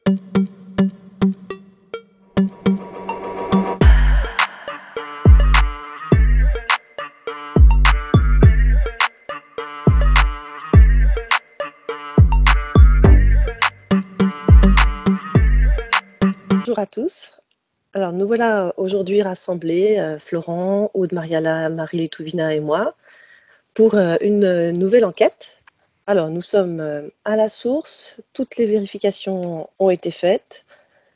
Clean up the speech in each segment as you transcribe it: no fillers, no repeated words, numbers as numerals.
Bonjour à tous. Alors, nous voilà aujourd'hui rassemblés, Florent, Aude Mariala, Marie Touvina et moi, pour une nouvelle enquête. Alors, nous sommes à la source, toutes les vérifications ont été faites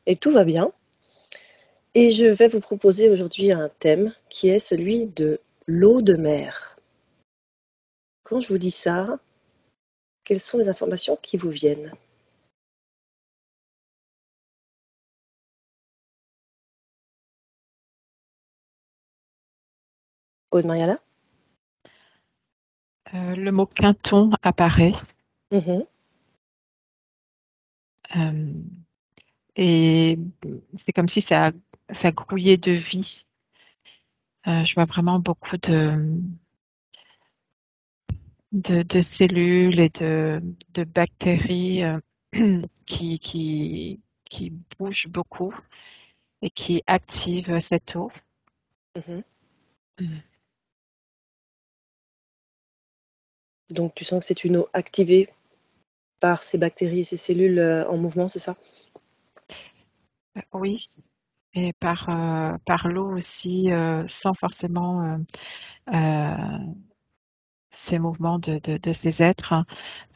et tout va bien. Et je vais vous proposer aujourd'hui un thème qui est celui de l'eau de mer. Quand je vous dis ça, quelles sont les informations qui vous viennent? Aude Mariala? Le mot quinton apparaît Mhm. euh, et c'est comme si ça grouillait de vie. Je vois vraiment beaucoup de cellules et de bactéries qui bougent beaucoup et qui activent cette eau. Mhm. Mm. Donc, tu sens que c'est une eau activée par ces bactéries et ces cellules en mouvement, c'est ça? Oui, et par l'eau aussi, sans forcément ces mouvements de ces êtres.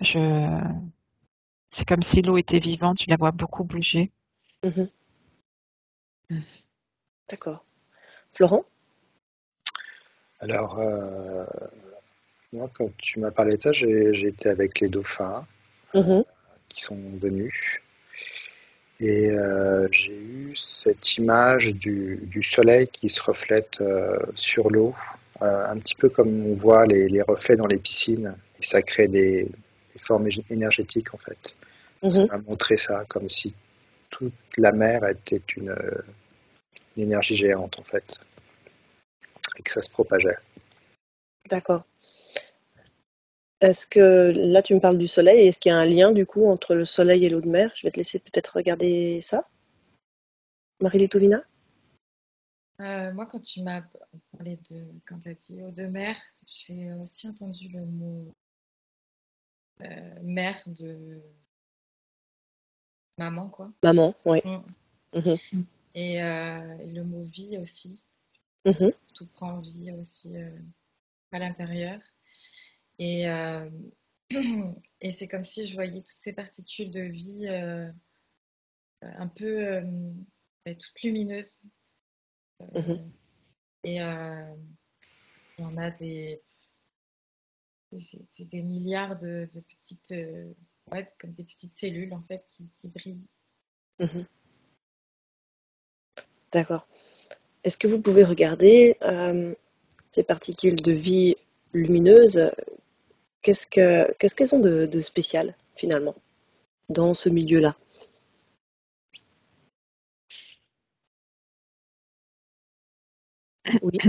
C'est comme si l'eau était vivante, je la vois beaucoup bouger. Mhm. Mm. D'accord. Florent? Alors, moi, quand tu m'as parlé de ça, j'ai été avec les dauphins Mhm. qui sont venus et j'ai eu cette image du soleil qui se reflète sur l'eau, un petit peu comme on voit les reflets dans les piscines, et ça crée des formes énergétiques en fait. Ça Mhm. m'a montré ça, comme si toute la mer était une énergie géante en fait, et que ça se propageait. D'accord. Est-ce que là tu me parles du soleil, est-ce qu'il y a un lien du coup entre le soleil et l'eau de mer? Je vais te laisser peut-être regarder ça. Marie Touvina? Moi, quand tu m'as parlé quand tu as dit eau de mer, j'ai aussi entendu le mot mer de maman, quoi. Maman, oui. Mm. Mhm. Et le mot vie aussi. Mhm. Tout prend vie aussi à l'intérieur. Et, euh, et c'est comme si je voyais toutes ces particules de vie un peu toutes lumineuses. Mhm. Et il y en a c'est des milliards de petites, ouais, comme des petites cellules en fait qui brillent. Mhm. D'accord. Est-ce que vous pouvez regarder ces particules de vie lumineuses? Qu'est-ce qu'elles ont de spécial finalement dans ce milieu-là? Oui.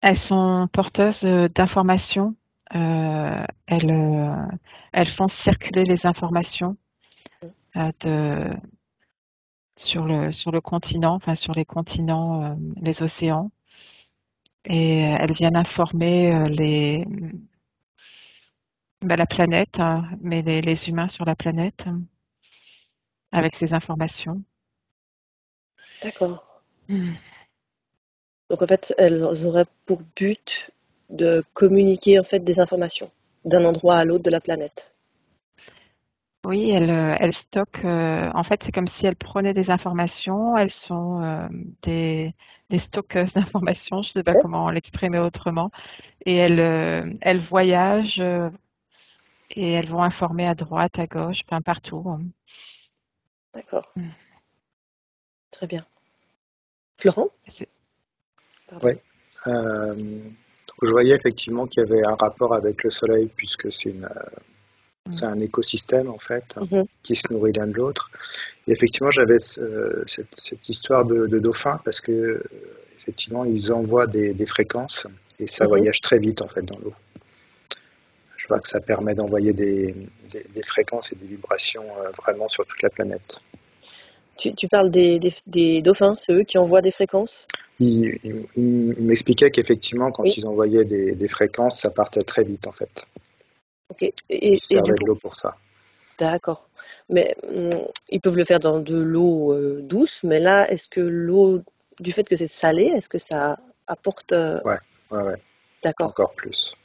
Elles sont porteuses d'informations. Euh, elles, euh, elles font circuler les informations de, sur le continent, enfin sur les continents, les océans. Et elles viennent informer la planète, hein, mais les humains sur la planète avec ces informations. D'accord. Mm. Donc en fait, elles auraient pour but de communiquer en fait des informations d'un endroit à l'autre de la planète. Oui, elles stockent. En fait, c'est comme si elles prenaient des informations. Elles sont des stockeuses d'informations. Je ne sais pas Ouais. comment l'exprimer autrement. Et elles voyagent et elles vont informer à droite, à gauche, enfin partout. D'accord, Mm. très bien. Florent? C'est- Pardon. Oui. Je voyais effectivement qu'il y avait un rapport avec le soleil, puisque c'est un écosystème en fait, Mhm. qui se nourrit l'un de l'autre. Et effectivement, j'avais cette histoire de dauphin, parce que effectivement, ils envoient des fréquences et ça Mhm. voyage très vite en fait dans l'eau. Je vois que ça permet d'envoyer des fréquences et des vibrations vraiment sur toute la planète. Tu parles des dauphins, c'est eux qui envoient des fréquences? Il m'expliquait qu'effectivement, quand Oui, ils envoyaient des fréquences, ça partait très vite en fait. ok. Ils se Et du servaient de coup, l'eau pour ça. d'accord. Mais ils peuvent le faire dans de l'eau douce, mais là, est-ce que l'eau, du fait que c'est salé, est-ce que ça apporte... Ouais, ouais, ouais, D'accord. encore plus.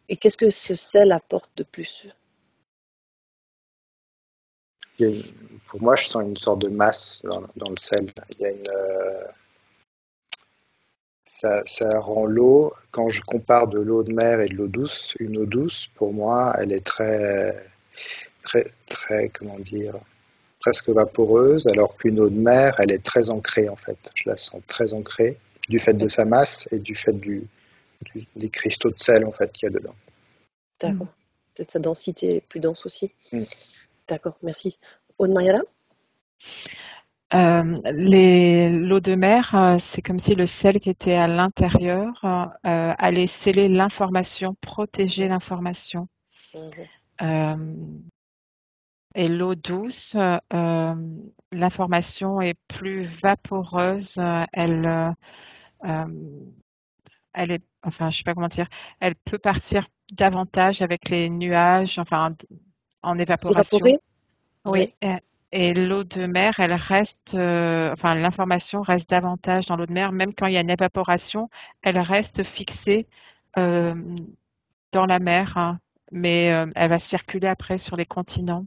Et qu'est-ce que ce sel apporte de plus? Pour moi, je sens une sorte de masse dans le sel. Il y a ça rend l'eau, quand je compare de l'eau de mer et de l'eau douce, une eau douce, pour moi, elle est très, comment dire, presque vaporeuse, alors qu'une eau de mer, elle est très ancrée en fait. Je la sens très ancrée, du fait de sa masse et du fait des cristaux de sel en fait qu'il y a dedans. D'accord. Peut-être sa densité est plus dense aussi. Mm. D'accord, merci. Aude Mariala? L'eau de mer, c'est comme si le sel qui était à l'intérieur allait sceller l'information, protéger l'information. Mhm. Euh, et l'eau douce, l'information est plus vaporeuse. Euh, elle est, enfin, je sais pas comment dire, elle peut partir davantage avec les nuages, enfin, en évaporation. S'évaporer? Oui, Oui. et l'eau de mer, elle reste, enfin, l'information reste davantage dans l'eau de mer, même quand il y a une évaporation, elle reste fixée euh, dans la mer, hein, mais elle va circuler après sur les continents.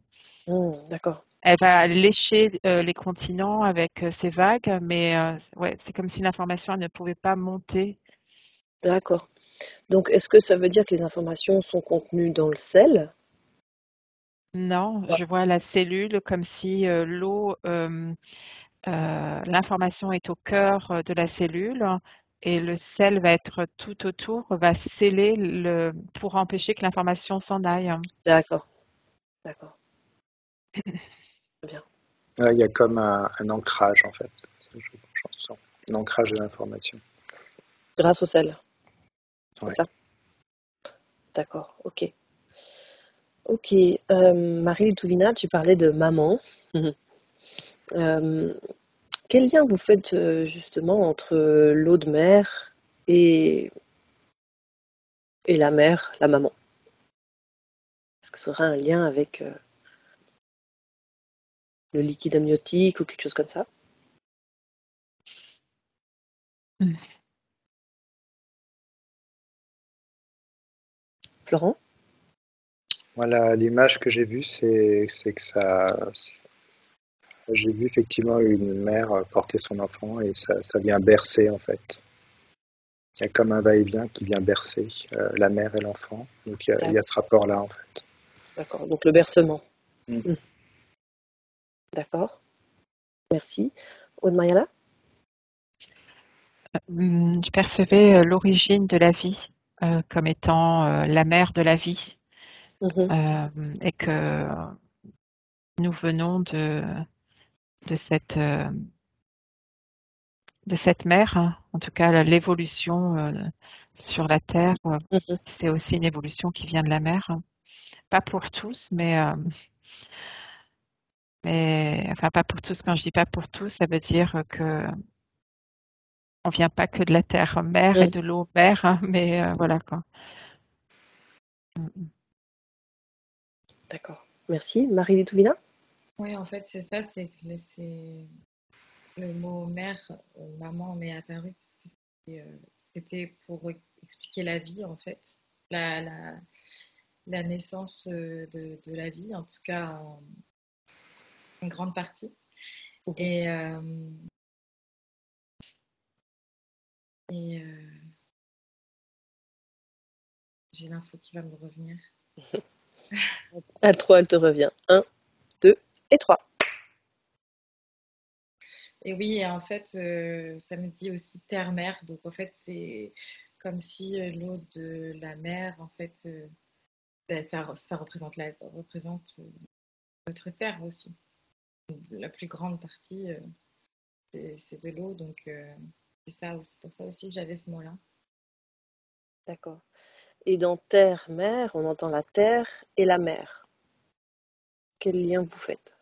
D'accord, Elle va lécher les continents avec ses vagues, mais ouais, c'est comme si l'information elle ne pouvait pas monter. d'accord. Donc, est-ce que ça veut dire que les informations sont contenues dans le sel? Non, Ouais. je vois la cellule comme si l'eau, l'information est au cœur de la cellule et le sel va être tout autour, va sceller pour empêcher que l'information s'en aille. D'accord, d'accord. Très bien. Ouais, il y a comme un ancrage en fait. Ça, j'en sens. Un ancrage de l'information. Grâce au sel, c'est Ouais. ça? D'accord, ok. Ok. Marie Touvina, tu parlais de maman. Euh, Quel lien vous faites justement entre l'eau de mer et, et la mère, la maman? Est-ce que ce serait un lien avec le liquide amniotique ou quelque chose comme ça? Mm. Florent? Voilà, l'image que j'ai vue, c'est que j'ai vu effectivement une mère porter son enfant et ça vient bercer en fait. Il y a comme un va-et-vient qui vient bercer la mère et l'enfant. Donc il y a ce rapport-là en fait. D'accord, donc le bercement. Mm. Mm. D'accord, merci. Aude Mayala? Je percevais l'origine de la vie comme étant la mère de la vie Mhm. euh, et que nous venons de cette, euh, de cette mère, hein. En tout cas l'évolution sur la Terre, Mhm. c'est aussi une évolution qui vient de la mer, hein. Pas pour tous, mais enfin pas pour tous. Quand je dis pas pour tous, ça veut dire que on vient pas que de la terre mère et Mhm. de l'eau mère, hein, mais voilà quoi. D'accord, merci. Marie Litouvina? Oui, en fait, c'est ça, c'est le mot mère, maman m'est apparu parce que c'était pour expliquer la vie, en fait, la, la, la naissance de la vie, en tout cas en grande partie. Mhm. Et, euh, et j'ai l'info qui va me revenir. À 3, elle te revient. Un, 2 et 3. Et oui, et en fait, ça me dit aussi terre-mer. Donc, en fait, c'est comme si l'eau de la mer, en fait, ben, ça représente, représente notre terre aussi. La plus grande partie, c'est de l'eau. Donc, c'est ça aussi, pour ça aussi que j'avais ce mot-là. D'accord. Et dans terre, mer, on entend la terre et la mer. Quel lien vous faites?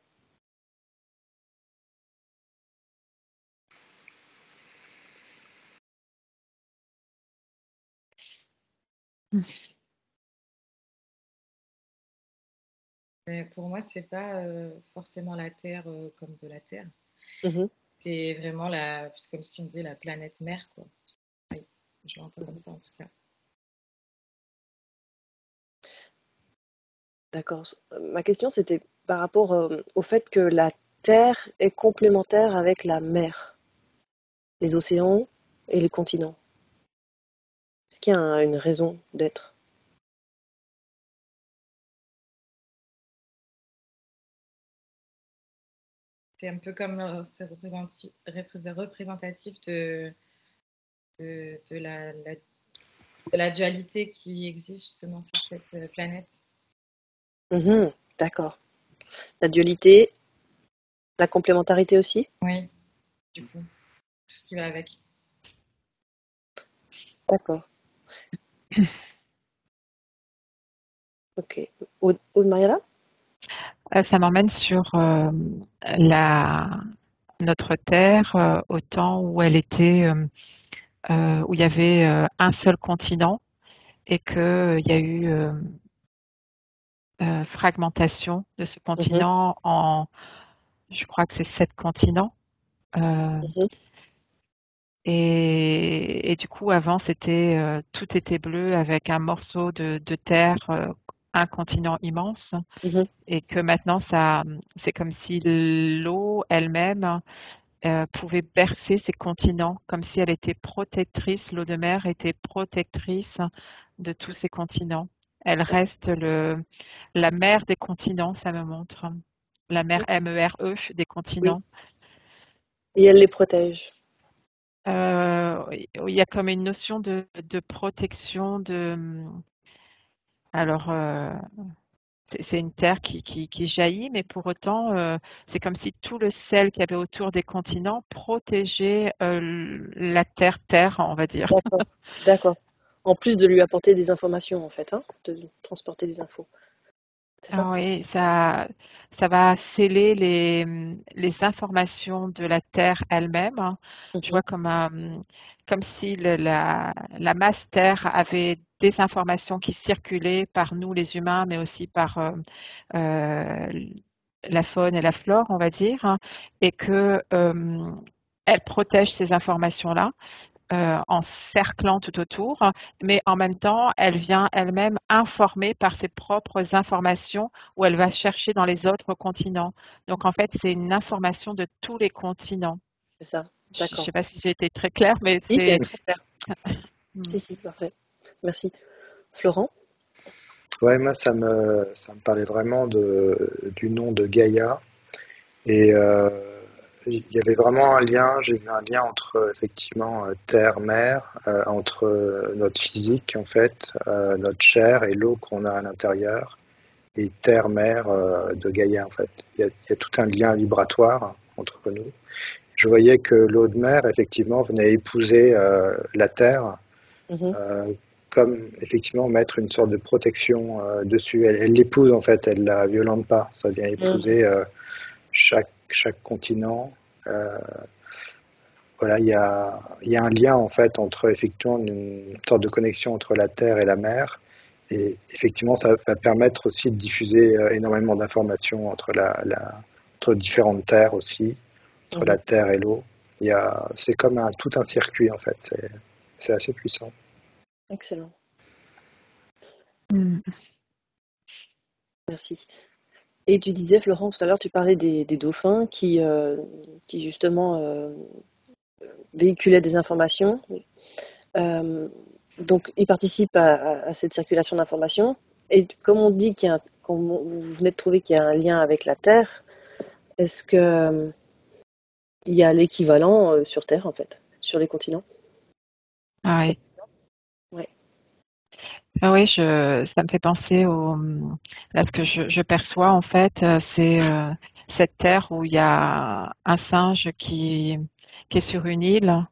Mais pour moi, c'est pas forcément la Terre comme de la Terre. Mhm, C'est vraiment c'est comme si on disait la planète mère, quoi. Oui, je l'entends comme ça en tout cas. d'accord. Ma question, c'était par rapport au fait que la terre est complémentaire avec la mer, les océans et les continents. Est-ce qu'il y a une raison d'être? C'est un peu comme c'est représentatif de la dualité qui existe justement sur cette planète. Mhm, d'accord. La dualité, la complémentarité aussi? Oui, du coup, tout ce qui va avec. D'accord. Ok. Aude Mariala? Ça m'emmène sur la, notre Terre au temps où elle était, où il y avait un seul continent et qu'il y a eu fragmentation de ce Mhm, continent en, je crois que c'est 7 continents. Euh, mhm, et du coup, avant, c'était tout était bleu avec un morceau de terre, un continent immense. mhm. Et que maintenant, c'est comme si l'eau elle-même pouvait bercer ces continents, comme si elle était protectrice, l'eau de mer était protectrice de tous ces continents. Elle reste la mer des continents, ça me montre. La mer MERE des Oui. continents. Et elle les protège. Il y a comme une notion de protection alors, c'est une terre qui jaillit, mais pour autant, c'est comme si tout le sel qu'il y avait autour des continents protégeait la terre, on va dire. D'accord. D'accord. En plus de lui apporter des informations, en fait, hein, de lui transporter des infos. C'est ça? Ah oui, ça va sceller les informations de la Terre elle-même, hein. Je Mhm, vois comme si la masse Terre avait des informations qui circulaient par nous les humains, mais aussi par euh, la faune et la flore, on va dire, hein, et que elle protège ces informations-là en cerclant tout autour, mais en même temps, elle vient elle-même informer par ses propres informations où elle va chercher dans les autres continents. Donc en fait, c'est une information de tous les continents. c'est ça. Je ne D'accord. sais pas si j'ai été très claire, mais Si, c'est c'est... très clair. Hmm. Si, si, parfait. Merci. Florent? Ouais, moi, ça me parlait vraiment du nom de Gaïa. Et il y avait vraiment un lien, j'ai vu un lien entre effectivement terre-mer, entre notre physique en fait, notre chair et l'eau qu'on a à l'intérieur, et terre-mer de Gaïa en fait. Il y a tout un lien vibratoire entre nous. Je voyais que l'eau de mer effectivement venait épouser la terre, Mhm, euh, comme effectivement mettre une sorte de protection dessus. Elle l'épouse en fait, elle la violente pas. Ça vient mhm, épouser chaque continent. Euh, voilà, il y a un lien en fait entre effectivement une sorte de connexion entre la Terre et la mer. Et effectivement, ça va permettre aussi de diffuser énormément d'informations entre différentes terres aussi, entre mhm. la Terre et l'eau. C'est comme tout un circuit en fait. C'est assez puissant. Excellent. Hmm. Merci. Et tu disais, Florent, tout à l'heure, tu parlais des dauphins qui justement véhiculaient des informations. Euh, donc, ils participent à cette circulation d'informations. Et comme on dit comme vous venez de trouver qu'il y a un lien avec la Terre, est-ce que il y a l'équivalent sur Terre, en fait, sur les continents? Ah oui. Ouais. Ah oui, ça me fait penser à ce que je perçois en fait, c'est cette terre où il y a un singe qui est sur une île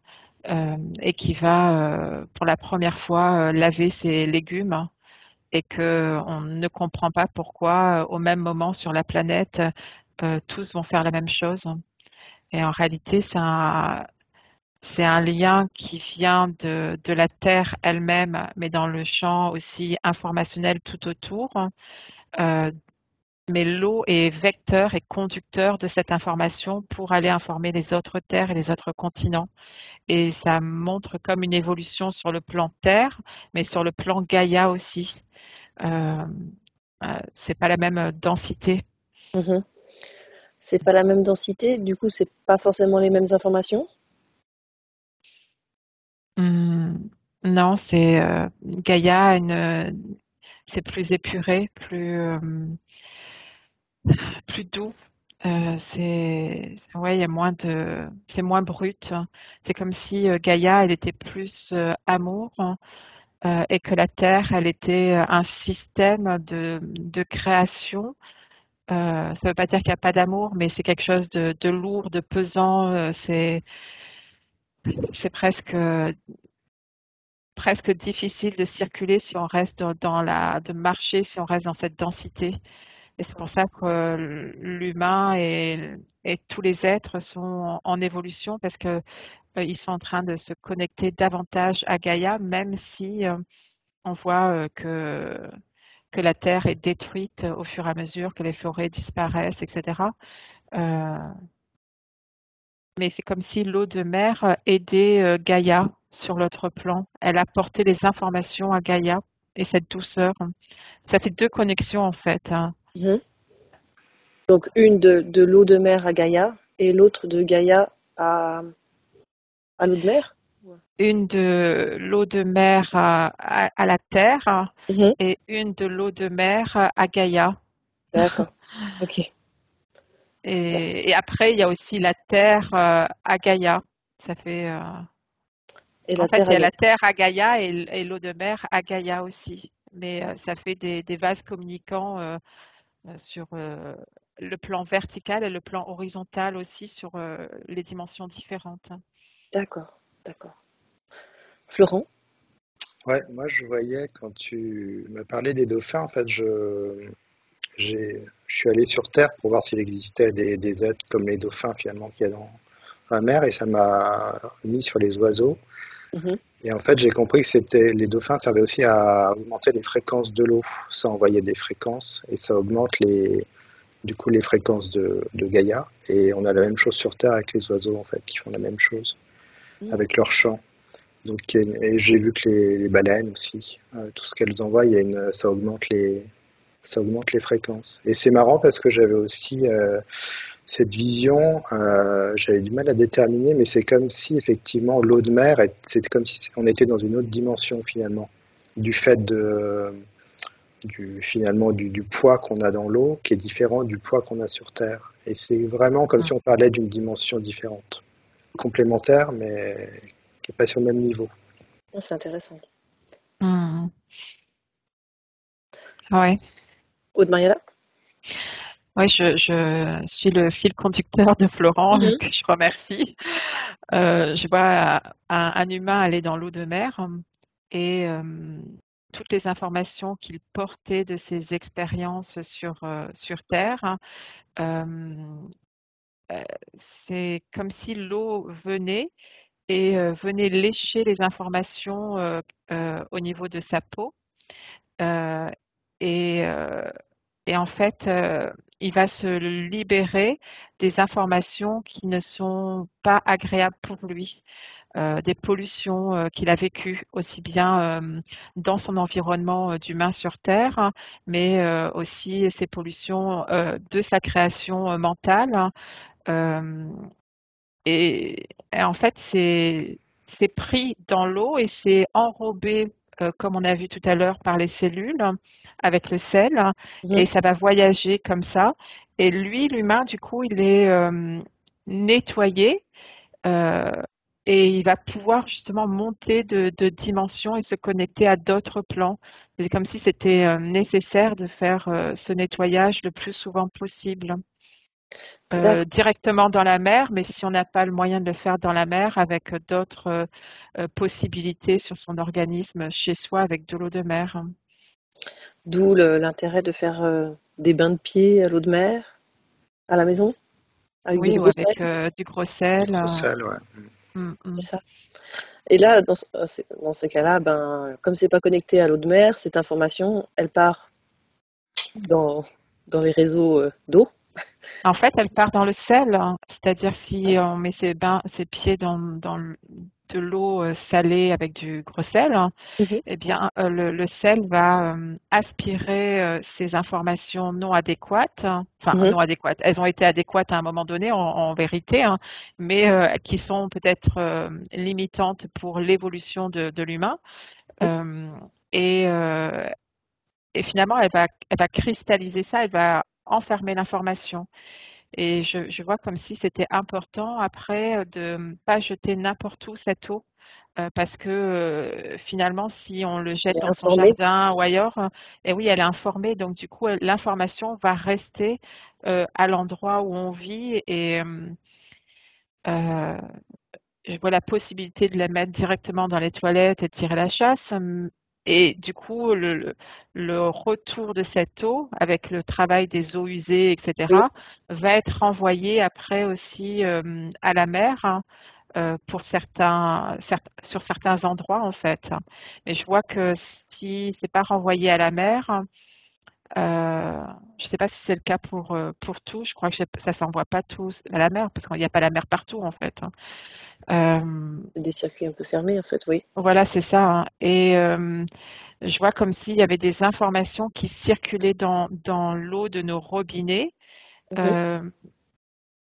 et qui va pour la première fois laver ses légumes et que on ne comprend pas pourquoi au même moment sur la planète tous vont faire la même chose. Et en réalité, c'est un lien qui vient de la Terre elle-même, mais dans le champ aussi informationnel tout autour. Euh, mais l'eau est vecteur et conducteur de cette information pour aller informer les autres terres et les autres continents. Et ça montre comme une évolution sur le plan Terre, mais sur le plan Gaïa aussi. Euh, c'est pas la même densité. Mhm. C'est pas la même densité, du coup, c'est pas forcément les mêmes informations. Non, c'est Gaïa, c'est plus épuré, plus doux. Ouais, il y a c'est moins brut. C'est comme si Gaïa, elle était plus amour et que la Terre, elle était un système de création. Ça veut pas dire qu'il n'y a pas d'amour, mais c'est quelque chose de lourd, de pesant. C'est presque difficile de circuler si on reste de marcher si on reste dans cette densité. Et c'est pour ça que l'humain et tous les êtres sont en évolution parce que ils sont en train de se connecter davantage à Gaïa, même si on voit que la Terre est détruite au fur et à mesure que les forêts disparaissent, etc. Euh, mais c'est comme si l'eau de mer aidait Gaïa sur l'autre plan. Elle apportait les informations à Gaïa et cette douceur. Ça fait deux connexions en fait, hein. Mhm. Donc une de l'eau de mer à Gaïa et l'autre de Gaïa à, à l'eau de mer. Une de l'eau de mer à la Terre Mhm. et une de l'eau de mer à Gaïa. D'accord. Ok. Et après, il y a aussi la Terre à Gaïa. Ça fait, Et en la fait, terre il y à a la Gaïa. Terre à Gaïa et l'eau de mer à Gaïa aussi. Mais ça fait des vases communicants sur le plan vertical et le plan horizontal aussi sur les dimensions différentes. D'accord. D'accord. Florent? Ouais, moi je voyais quand tu m'as parlé des dauphins, en fait, je suis allé sur Terre pour voir s'il existait des êtres comme les dauphins finalement qu'il y a dans la mer et ça m'a mis sur les oiseaux. Mhm. Et en fait, j'ai compris que les dauphins servaient aussi à augmenter les fréquences de l'eau. Ça envoyait des fréquences et ça augmente du coup, les fréquences de Gaïa. Et on a la même chose sur Terre avec les oiseaux en fait, qui font la même chose Mhm. avec leur chant. Donc, et j'ai vu que les baleines aussi, tout ce qu'elles envoient, ça augmente les fréquences. Et c'est marrant parce que j'avais aussi cette vision, j'avais du mal à déterminer, mais c'est comme si effectivement l'eau de mer, c'est comme si on était dans une autre dimension finalement, du fait finalement du poids qu'on a dans l'eau, qui est différent du poids qu'on a sur Terre. Et c'est vraiment comme si on parlait d'une dimension différente, complémentaire, mais qui n'est pas sur le même niveau. Ah, c'est intéressant. Hmm. Ouais. Aude Mariala? Ouais, je suis le fil conducteur de Florent Mhm. que je remercie. Je vois un humain aller dans l'eau de mer et toutes les informations qu'il portait de ses expériences sur Terre, euh, euh, c'est comme si l'eau venait et venait lécher les informations au niveau de sa peau. Euh, et, euh, et en fait, il va se libérer des informations qui ne sont pas agréables pour lui, des pollutions qu'il a vécues, aussi bien dans son environnement d'humain sur Terre, hein, mais aussi ces pollutions de sa création mentale. Euh, et en fait, c'est pris dans l'eau et c'est enrobé, comme on a vu tout à l'heure, par les cellules avec le sel et Mhm. ça va voyager comme ça. Et lui, l'humain, du coup, il est nettoyé euh, et il va pouvoir justement monter de dimension et se connecter à d'autres plans. C'est comme si c'était nécessaire de faire ce nettoyage le plus souvent possible. D'accord. directement dans la mer, mais si on n'a pas le moyen de le faire dans la mer, avec d'autres possibilités sur son organisme chez soi avec de l'eau de mer. D'où l'intérêt de faire des bains de pieds à l'eau de mer à la maison avec du Oui, ou gros sel, avec du gros Du sel. gros sel, ouais. Mm. c'est ça. Et là, dans ces cas-là, ben, comme c'est pas connecté à l'eau de mer, cette information, elle part dans, dans les réseaux d'eau. En fait, elle part dans le sel, hein. C'est-à-dire si on met ses pieds de l'eau salée avec du gros sel, hein, Mhm. eh bien, le sel va aspirer ces informations non adéquates, hein. Enfin Mhm. non adéquates. Elles ont été adéquates à un moment donné, en vérité, hein, mais qui sont peut-être limitantes pour l'évolution de l'humain. Euh, et, euh, et finalement, elle va cristalliser ça, elle va enfermer l'information. Et je vois comme si c'était important après de ne pas jeter n'importe où cette eau, parce que finalement, si on le Elle jette est dans son informée. jardin ou ailleurs, et oui, elle est informée, donc du coup, l'information va rester à l'endroit où on vit et euh, je vois la possibilité de la mettre directement dans les toilettes et de tirer la chasse. Et du coup, le retour de cette eau, avec le travail des eaux usées, Oui. etc., va être renvoyé après aussi à la mer, hein, pour sur certains endroits, en fait. Mais je vois que si c'est pas renvoyé à la mer, je ne sais pas si c'est le cas pour tout. Je crois que ça s'envoie pas tout à la mer, parce qu'il n'y a pas la mer partout, en fait, hein. C'est des circuits un peu fermés, en fait, oui. Voilà, c'est ça, hein. Et je vois comme s'il y avait des informations qui circulaient dans l'eau de nos robinets, Mhm. euh,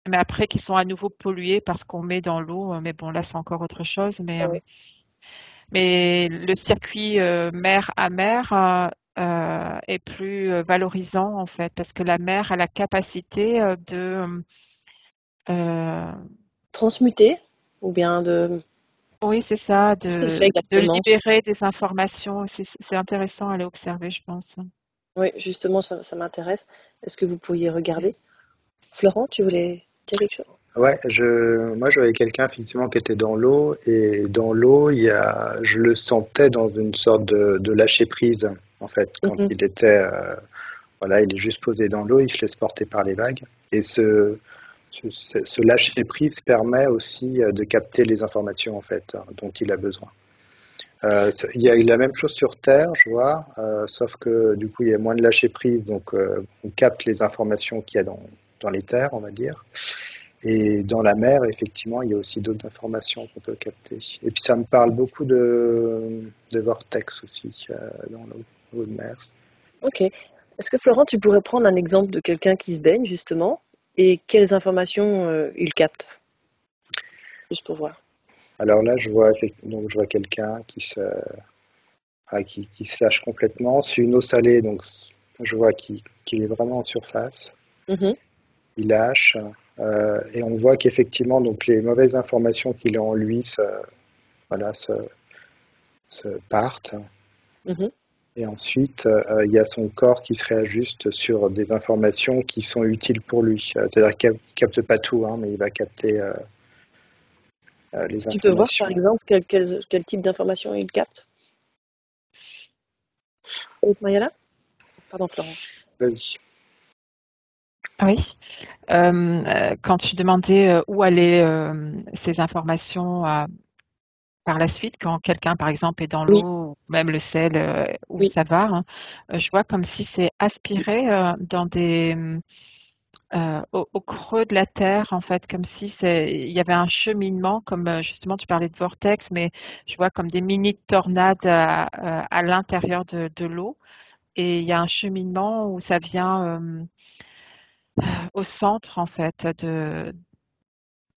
mais après qui sont à nouveau polluées parce qu'on met dans l'eau. Mais bon, là, c'est encore autre chose. Ah oui. Mais le circuit mer à mer est plus valorisant, en fait, parce que la mer a la capacité euh, Transmuter ou bien de... oui, c'est ça, Qu'est-ce qu'elle fait de exactement? libérer des informations. C'est intéressant à aller observer, je pense. Oui, justement, ça m'intéresse. Est-ce que vous pourriez regarder? Florent, tu voulais dire quelque chose? Ouais, moi, je voyais quelqu'un effectivement qui était dans l'eau et dans l'eau, je le sentais dans une sorte de lâcher prise en fait quand Mhm. il était, voilà, il est juste posé dans l'eau, il se laisse porter par les vagues et ce lâcher prise permet aussi de capter les informations en fait dont il a besoin. Il y a eu la même chose sur Terre, je vois, sauf que du coup il y a moins de lâcher prise, donc on capte les informations qu'il y a dans les terres, on va dire. Et dans la mer, effectivement, il y a aussi d'autres informations qu'on peut capter. Et puis ça me parle beaucoup de vortex aussi dans l'eau de mer. Ok. Est-ce que Florent, tu pourrais prendre un exemple de quelqu'un qui se baigne justement et quelles informations il capte, juste pour voir. Alors là, donc je vois quelqu'un qui se lâche complètement. C'est une eau salée, donc je vois qu'il est vraiment en surface. Mhm. Il lâche. Et on voit qu'effectivement, donc les mauvaises informations qu'il a en lui voilà, se partent. Mhm. Et ensuite, il y a son corps qui se réajuste sur des informations qui sont utiles pour lui. C'est-à-dire qu'il ne capte pas tout, hein, mais il va capter les Tu peux voir par informations. exemple quel type d'informations il capte? Avec Mayala? Pardon, Florent. Vas-y. Oui. Quand tu demandais où allaient ces informations par la suite, quand quelqu'un, par exemple, est dans Oui, l'eau, ou même le sel, où oui. ça va, hein, je vois comme si c'est aspiré au creux de la terre, en fait, comme si il y avait un cheminement, comme justement tu parlais de vortex, mais je vois comme des mini tornades à l'intérieur de l'eau. Et il y a un cheminement où ça vient au centre, en fait,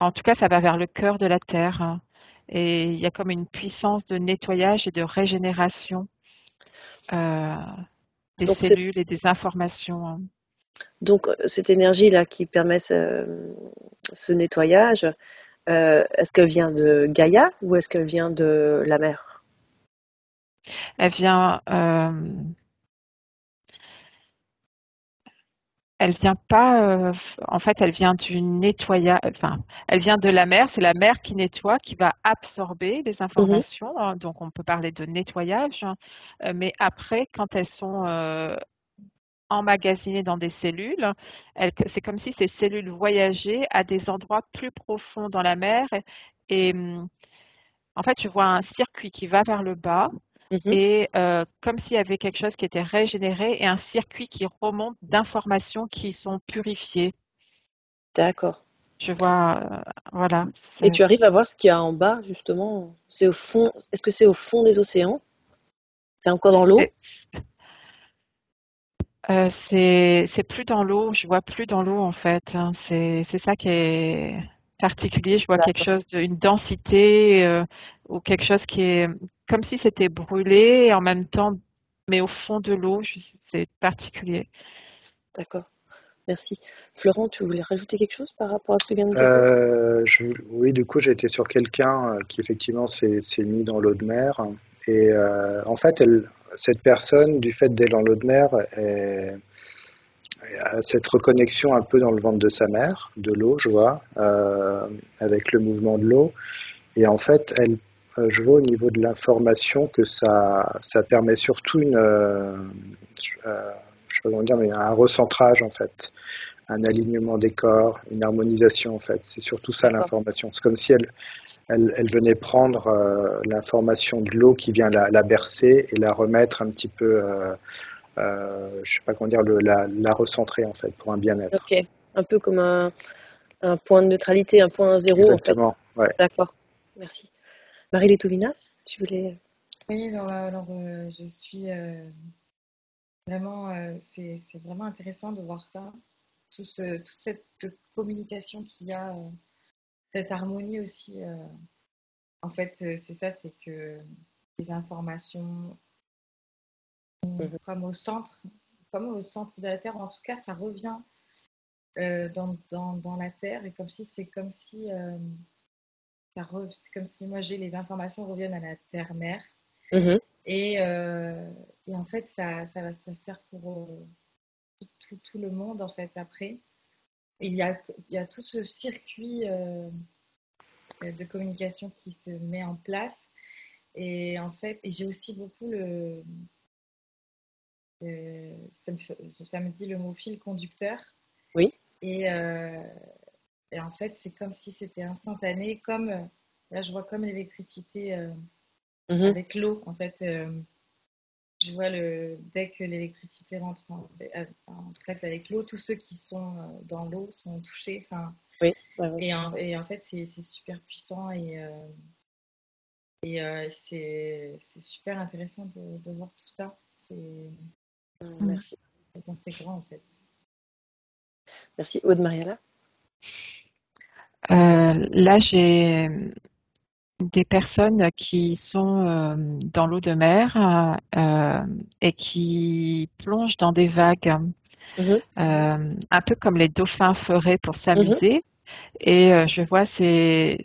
en tout cas, ça va vers le cœur de la terre, hein. Et il y a comme une puissance de nettoyage et de régénération euh, des Donc, c'est, cellules et des informations, hein. donc cette énergie-là qui permet ce nettoyage, est-ce qu'elle vient de Gaïa ou est-ce qu'elle vient de la mer? Elle vient, elle vient pas, en fait, elle vient du nettoyage, enfin, elle vient de la mer. C'est la mer qui nettoie, qui va absorber les Mhm, informations, hein. Donc, on peut parler de nettoyage, hein. Mais après, quand elles sont emmagasinées dans des cellules, c'est comme si ces cellules voyageaient à des endroits plus profonds dans la mer. Et, en fait, je vois un circuit qui va vers le bas mhm. et comme s'il y avait quelque chose qui était régénéré et un circuit qui remonte d'informations qui sont purifiées. D'accord. Je vois, voilà. Et tu arrives à voir ce qu'il y a en bas, justement? C'est au fond. Est-ce que c'est au fond des océans? C'est encore dans l'eau? C'est c'est plus dans l'eau. Je vois plus dans l'eau en fait, hein. C'est ça qui est particulier. Je vois quelque D'accord. chose une densité ou quelque chose qui est comme si c'était brûlé et en même temps, mais au fond de l'eau. C'est particulier. D'accord. Merci. Florent, tu voulais rajouter quelque chose par rapport à ce que vient de dire Aude? Oui, du coup, j'ai été sur quelqu'un qui effectivement s'est mis dans l'eau de mer. Et en fait, cette personne, du fait d'être dans l'eau de mer, a cette reconnexion un peu dans le ventre de sa mère, de l'eau, je vois, avec le mouvement de l'eau. Et en fait, je vois au niveau de l'information que ça permet surtout je sais pas comment dire, mais un recentrage en fait, un alignement des corps, une harmonisation en fait. C'est surtout ça D'accord. l'information. C'est comme si elle venait prendre l'information de l'eau qui vient la bercer et la remettre un petit peu, je sais pas comment dire, la recentrer en fait pour un bien-être. Ok. Un peu comme un point de neutralité, un point zéro, en fait. Exactement. Ouais. D'accord. Merci. Marie Létouvina, tu voulais. Oui, alors, je suis vraiment, c'est vraiment intéressant de voir ça, toute cette communication qu'il y a, cette harmonie aussi. En fait, c'est ça, c'est que les informations Mhm. comme au centre de la Terre, en tout cas, ça revient dans la Terre, et comme si c'est comme si moi j'ai les informations reviennent à la Terre-Mère, Mhm. et, et en fait, ça sert pour tout le monde, en fait, après. Et il y a tout ce circuit de communication qui se met en place. Et en fait, et j'ai aussi beaucoup ça me dit le mot fil conducteur. Oui. Et, et en fait, c'est comme si c'était instantané, là, je vois comme l'électricité Mhm. avec l'eau. En fait, je vois dès que l'électricité rentre en contact avec l'eau, tous ceux qui sont dans l'eau sont touchés. Enfin, Oui. Ouais, ouais. et en fait, c'est super puissant, et c'est super intéressant de voir tout ça. Mm. Merci. C'est grand, en fait. Merci. Aude Mariala. Là, j'ai des personnes qui sont dans l'eau de mer et qui plongent dans des vagues, Mhm. un peu comme les dauphins feraient pour Mhm. s'amuser. Et je vois ces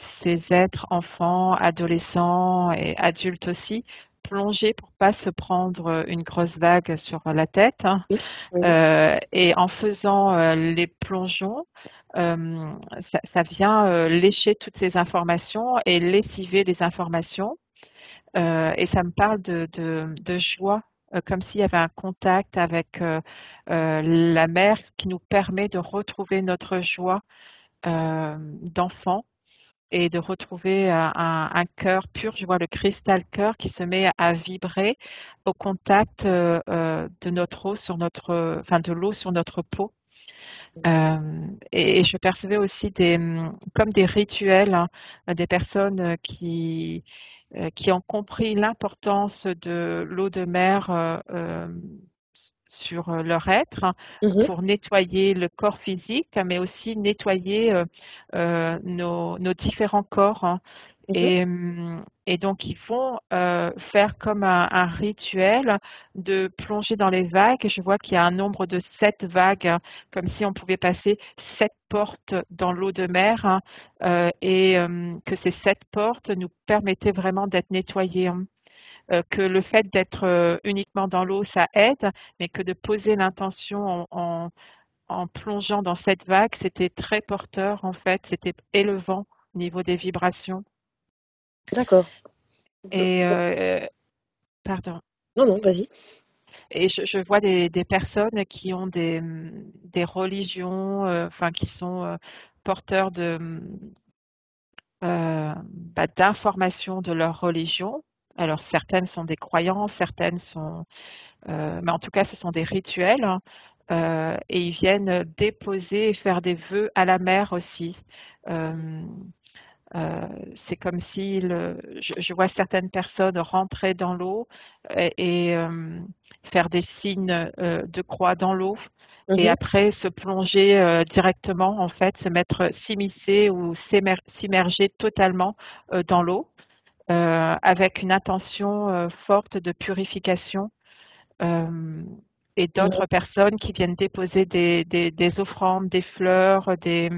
êtres, enfants, adolescents et adultes aussi, plonger pour pas se prendre une grosse vague sur la tête, hein. Oui. Oui. Et en faisant les plongeons, ça vient lécher toutes ces informations et lessiver les informations. Et ça me parle de joie, comme s'il y avait un contact avec la mer qui nous permet de retrouver notre joie d'enfant et de retrouver un cœur pur. Je vois le cristal cœur qui se met à vibrer au contact de notre eau sur enfin de l'eau sur notre peau. Et je percevais aussi comme des rituels, hein, des personnes qui ont compris l'importance de l'eau de mer sur leur être, hein, Mhm. pour nettoyer le corps physique, mais aussi nettoyer nos différents corps, hein. Mhm. Et donc, ils vont faire comme un rituel de plonger dans les vagues. Et je vois qu'il y a un nombre de 7 vagues, hein, comme si on pouvait passer 7 portes dans l'eau de mer, hein, et que ces 7 portes nous permettaient vraiment d'être nettoyés, hein. Que le fait d'être uniquement dans l'eau, ça aide, mais que de poser l'intention en plongeant dans cette vague, c'était très porteur en fait, c'était élevant au niveau des vibrations. D'accord. Et pardon. Non, non, vas-y. Et je vois des personnes qui ont des religions, enfin qui sont porteurs d'informations de leur religion. Alors certaines sont des croyances, certaines sont, mais en tout cas ce sont des rituels. Hein. Et ils viennent déposer et faire des vœux à la mer aussi. Euh, c'est comme si je vois certaines personnes rentrer dans l'eau et faire des signes de croix dans l'eau et Mhm. après se plonger directement, en fait, s'immiscer ou s'immerger totalement dans l'eau avec une intention forte de purification. Euh, et Mhm. d'autres personnes qui viennent déposer des offrandes, des fleurs, des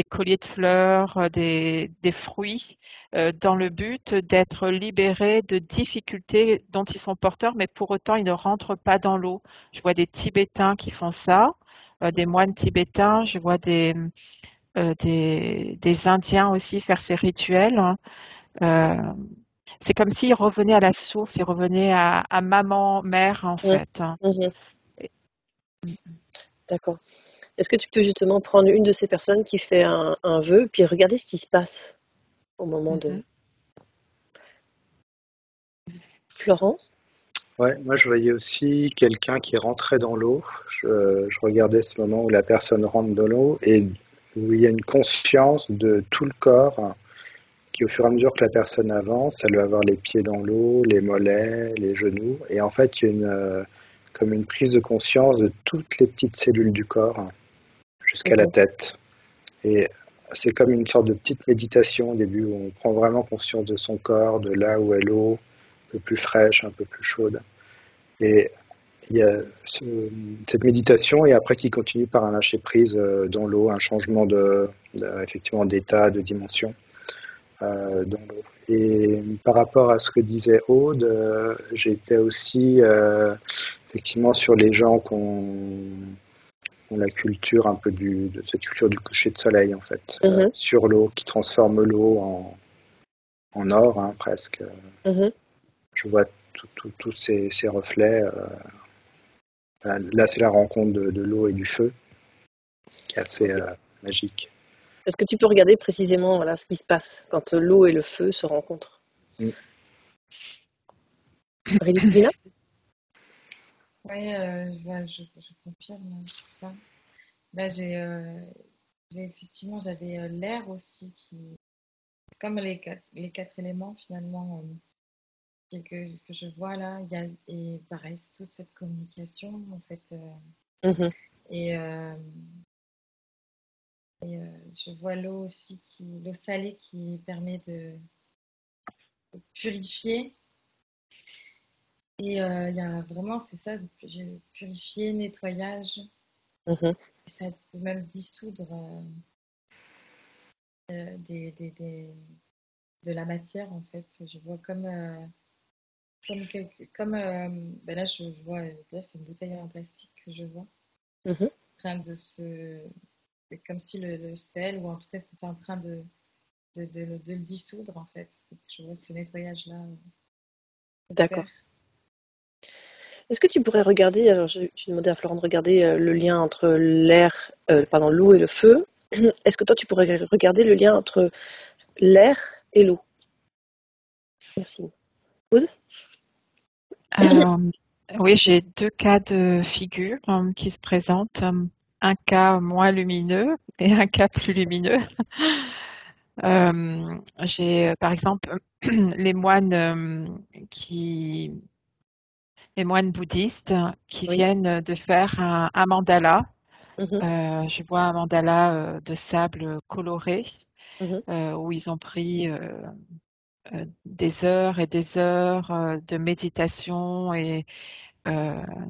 colliers de fleurs, des fruits, dans le but d'être libérés de difficultés dont ils sont porteurs, mais pour autant ils ne rentrent pas dans l'eau. Je vois des Tibétains qui font ça, des moines tibétains, je vois des Indiens aussi faire ces rituels. Hein. Euh, c'est comme s'ils revenaient à la source, ils revenaient à maman, mère en Mhm. fait. Hein. Mhm. D'accord. Est-ce que tu peux justement prendre une de ces personnes qui fait un vœu, puis regarder ce qui se passe au moment de... Mhm. Florent? Ouais, moi je voyais aussi quelqu'un qui rentrait dans l'eau. Je regardais ce moment où la personne rentre dans l'eau et où il y a une conscience de tout le corps, hein, qui au fur et à mesure que la personne avance, elle va avoir les pieds dans l'eau, les mollets, les genoux. Et en fait, il y a comme une prise de conscience de toutes les petites cellules du corps, hein, jusqu'à la Mhm. tête. Et c'est comme une sorte de petite méditation au début où on prend vraiment conscience de son corps, de là où est l'eau, un peu plus fraîche, un peu plus chaude. Et il y a cette méditation et après qui continue par un lâcher prise dans l'eau, un changement effectivement d'état, de dimension dans l'eau. Et par rapport à ce que disait Aude, j'étais aussi effectivement sur les gens qui ont la culture un peu de cette culture du coucher de soleil en fait, Mhm. sur l'eau, qui transforme l'eau en or, hein, presque. Mhm. Je vois tous ces reflets. Voilà, là, c'est la rencontre de l'eau et du feu qui est assez magique. Est-ce que tu peux regarder précisément voilà, ce qui se passe quand l'eau et le feu se rencontrent? Mm. Aurélie Toubina? Oui, je confirme tout ça. Là, effectivement, j'avais l'air aussi comme les quatre éléments finalement que je vois là. Et pareil, c'est toute cette communication en fait. Mhm. Et, je vois l'eau aussi, l'eau salée qui permet de purifier. Et il y a vraiment, c'est ça, purifier, nettoyage. Mhm. Et ça peut même dissoudre de la matière en fait. Je vois ben là je vois, là c'est une bouteille en plastique que je vois, en Mhm. train de c'est comme si le sel, ou en tout cas c'était en train de le dissoudre en fait. Donc, je vois ce nettoyage-là se D'accord. faire. Est-ce que tu pourrais regarder, alors j'ai demandé à Florent de regarder le lien entre pardon, l'eau et le feu. Est-ce que toi tu pourrais regarder le lien entre l'air et l'eau? Merci. Aude? Euh, oui, j'ai deux cas de figure qui se présentent. Un cas moins lumineux et un cas plus lumineux. J'ai par exemple les moines les moines bouddhistes qui Oui. viennent de faire un mandala. Mhm. Je vois un mandala de sable coloré Mhm. où ils ont pris des heures et des heures de méditation et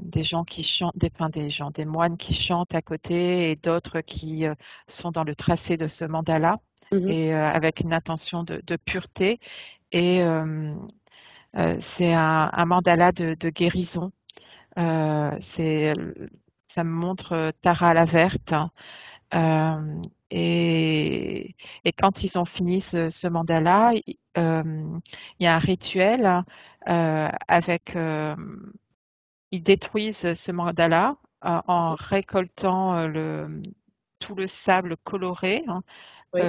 des gens qui chantent, enfin, des moines qui chantent à côté et d'autres qui sont dans le tracé de ce mandala Mhm. et avec une intention de pureté. Et c'est un mandala de guérison. C'est ça me montre Tara la Verte. Euh, et quand ils ont fini ce mandala, il y a un rituel avec ils détruisent ce mandala en récoltant tout le sable coloré, hein. Oui.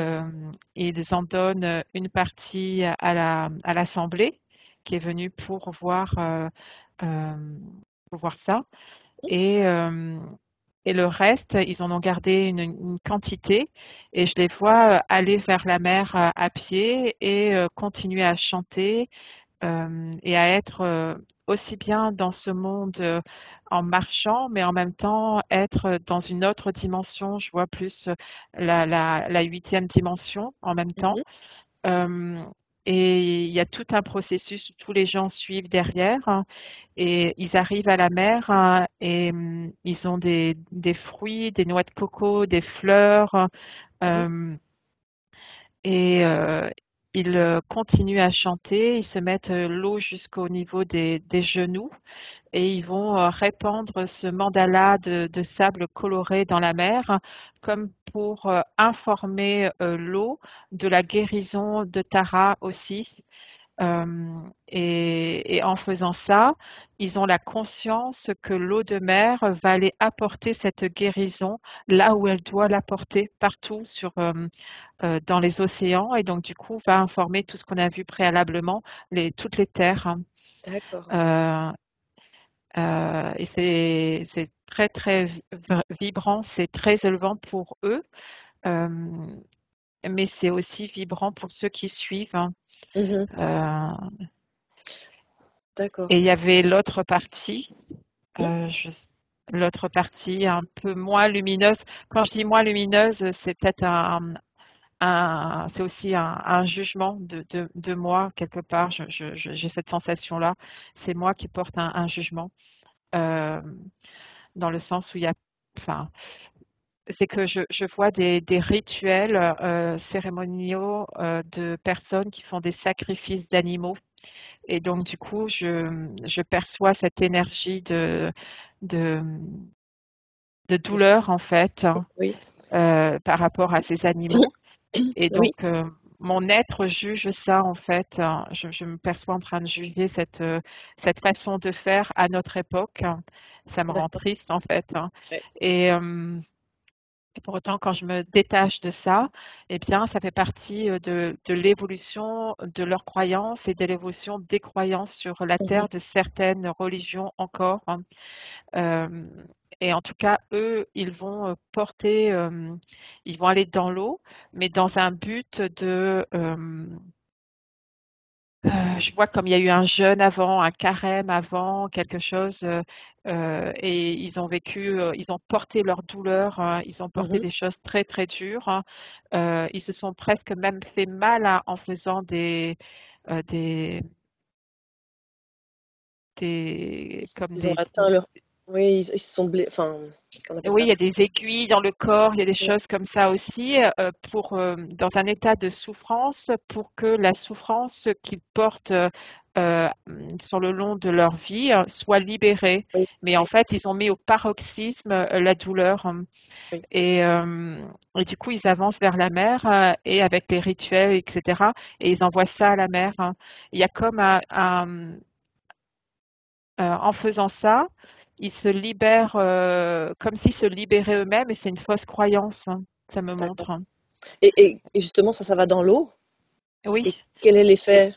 Ils en donnent une partie à l'Assemblée qui est venue pour voir ça. Et, euh, et le reste, ils en ont gardé une quantité. Et je les vois aller vers la mer à pied et continuer à chanter et à être aussi bien dans ce monde en marchant, mais en même temps être dans une autre dimension. Je vois plus la huitième dimension en même temps. Mhm. Euh, et il y a tout un processus où tous les gens suivent derrière, hein, et ils arrivent à la mer, hein, et ils ont des fruits, des noix de coco, des fleurs. Mhm. euh, et ils continuent à chanter, ils se mettent l'eau jusqu'au niveau des genoux et ils vont répandre ce mandala de sable coloré dans la mer comme pour informer l'eau de la guérison de Tara aussi. Et en faisant ça, ils ont la conscience que l'eau de mer va aller apporter cette guérison là où elle doit l'apporter, partout dans les océans, et donc du coup va informer tout ce qu'on a vu préalablement, toutes les terres, hein. D'accord. Euh, et c'est très très vibrant, c'est très élevant pour eux, euh, mais c'est aussi vibrant pour ceux qui suivent, hein. Mhm. Euh, D'accord. et il y avait l'autre partie, Mhm. euh, je- l'autre partie un peu moins lumineuse. Quand je dis moins lumineuse, c'est peut-être c'est aussi un jugement de moi quelque part. J'ai cette sensation-là. C'est moi qui porte un jugement, euh, dans le sens où il y a, enfin, c'est que je vois des rituels cérémoniaux de personnes qui font des sacrifices d'animaux. Et donc, du coup, je perçois cette énergie de, de douleur, en fait, hein, Oui. par rapport à ces animaux. Et Oui. donc, mon être juge ça, en fait, hein. Je me perçois en train de juger cette façon de faire à notre époque, hein. Ça me rend D'accord. triste, en fait, hein. Ouais. Et, et pour autant, quand je me détache de ça, eh bien, ça fait partie de l'évolution de leurs croyances et de l'évolution des croyances sur la Mhm. terre de certaines religions encore, hein. Euh, et en tout cas, eux, ils vont ils vont aller dans l'eau, mais dans un but je vois comme il y a eu un jeûne avant, un carême avant, quelque chose, et ils ont vécu, ils ont porté leur douleur, hein, ils ont porté Mhm. des choses très très dures, hein. Ils se sont presque même fait mal, hein, en faisant euh, des, comme Ils ont atteint leur. Oui, ils se sont enfin, on appelle oui, ça. il y a des aiguilles dans le corps, il y a des Oui. choses comme ça aussi, dans un état de souffrance, pour que la souffrance qu'ils portent euh, sur le long de leur vie soit libérée. Oui. Mais en Oui. fait, ils ont mis au paroxysme la douleur, hein. Oui. Et, euh, et du coup, ils avancent vers la mer et avec les rituels, etc. Et ils envoient ça à la mer, hein. Il y a comme en faisant ça, ils se libèrent comme s'ils se libéraient eux-mêmes, et c'est une fausse croyance, hein, ça me D'accord. montre, hein. Et justement, ça va dans l'eau. Oui, Et quel est et, l'effet?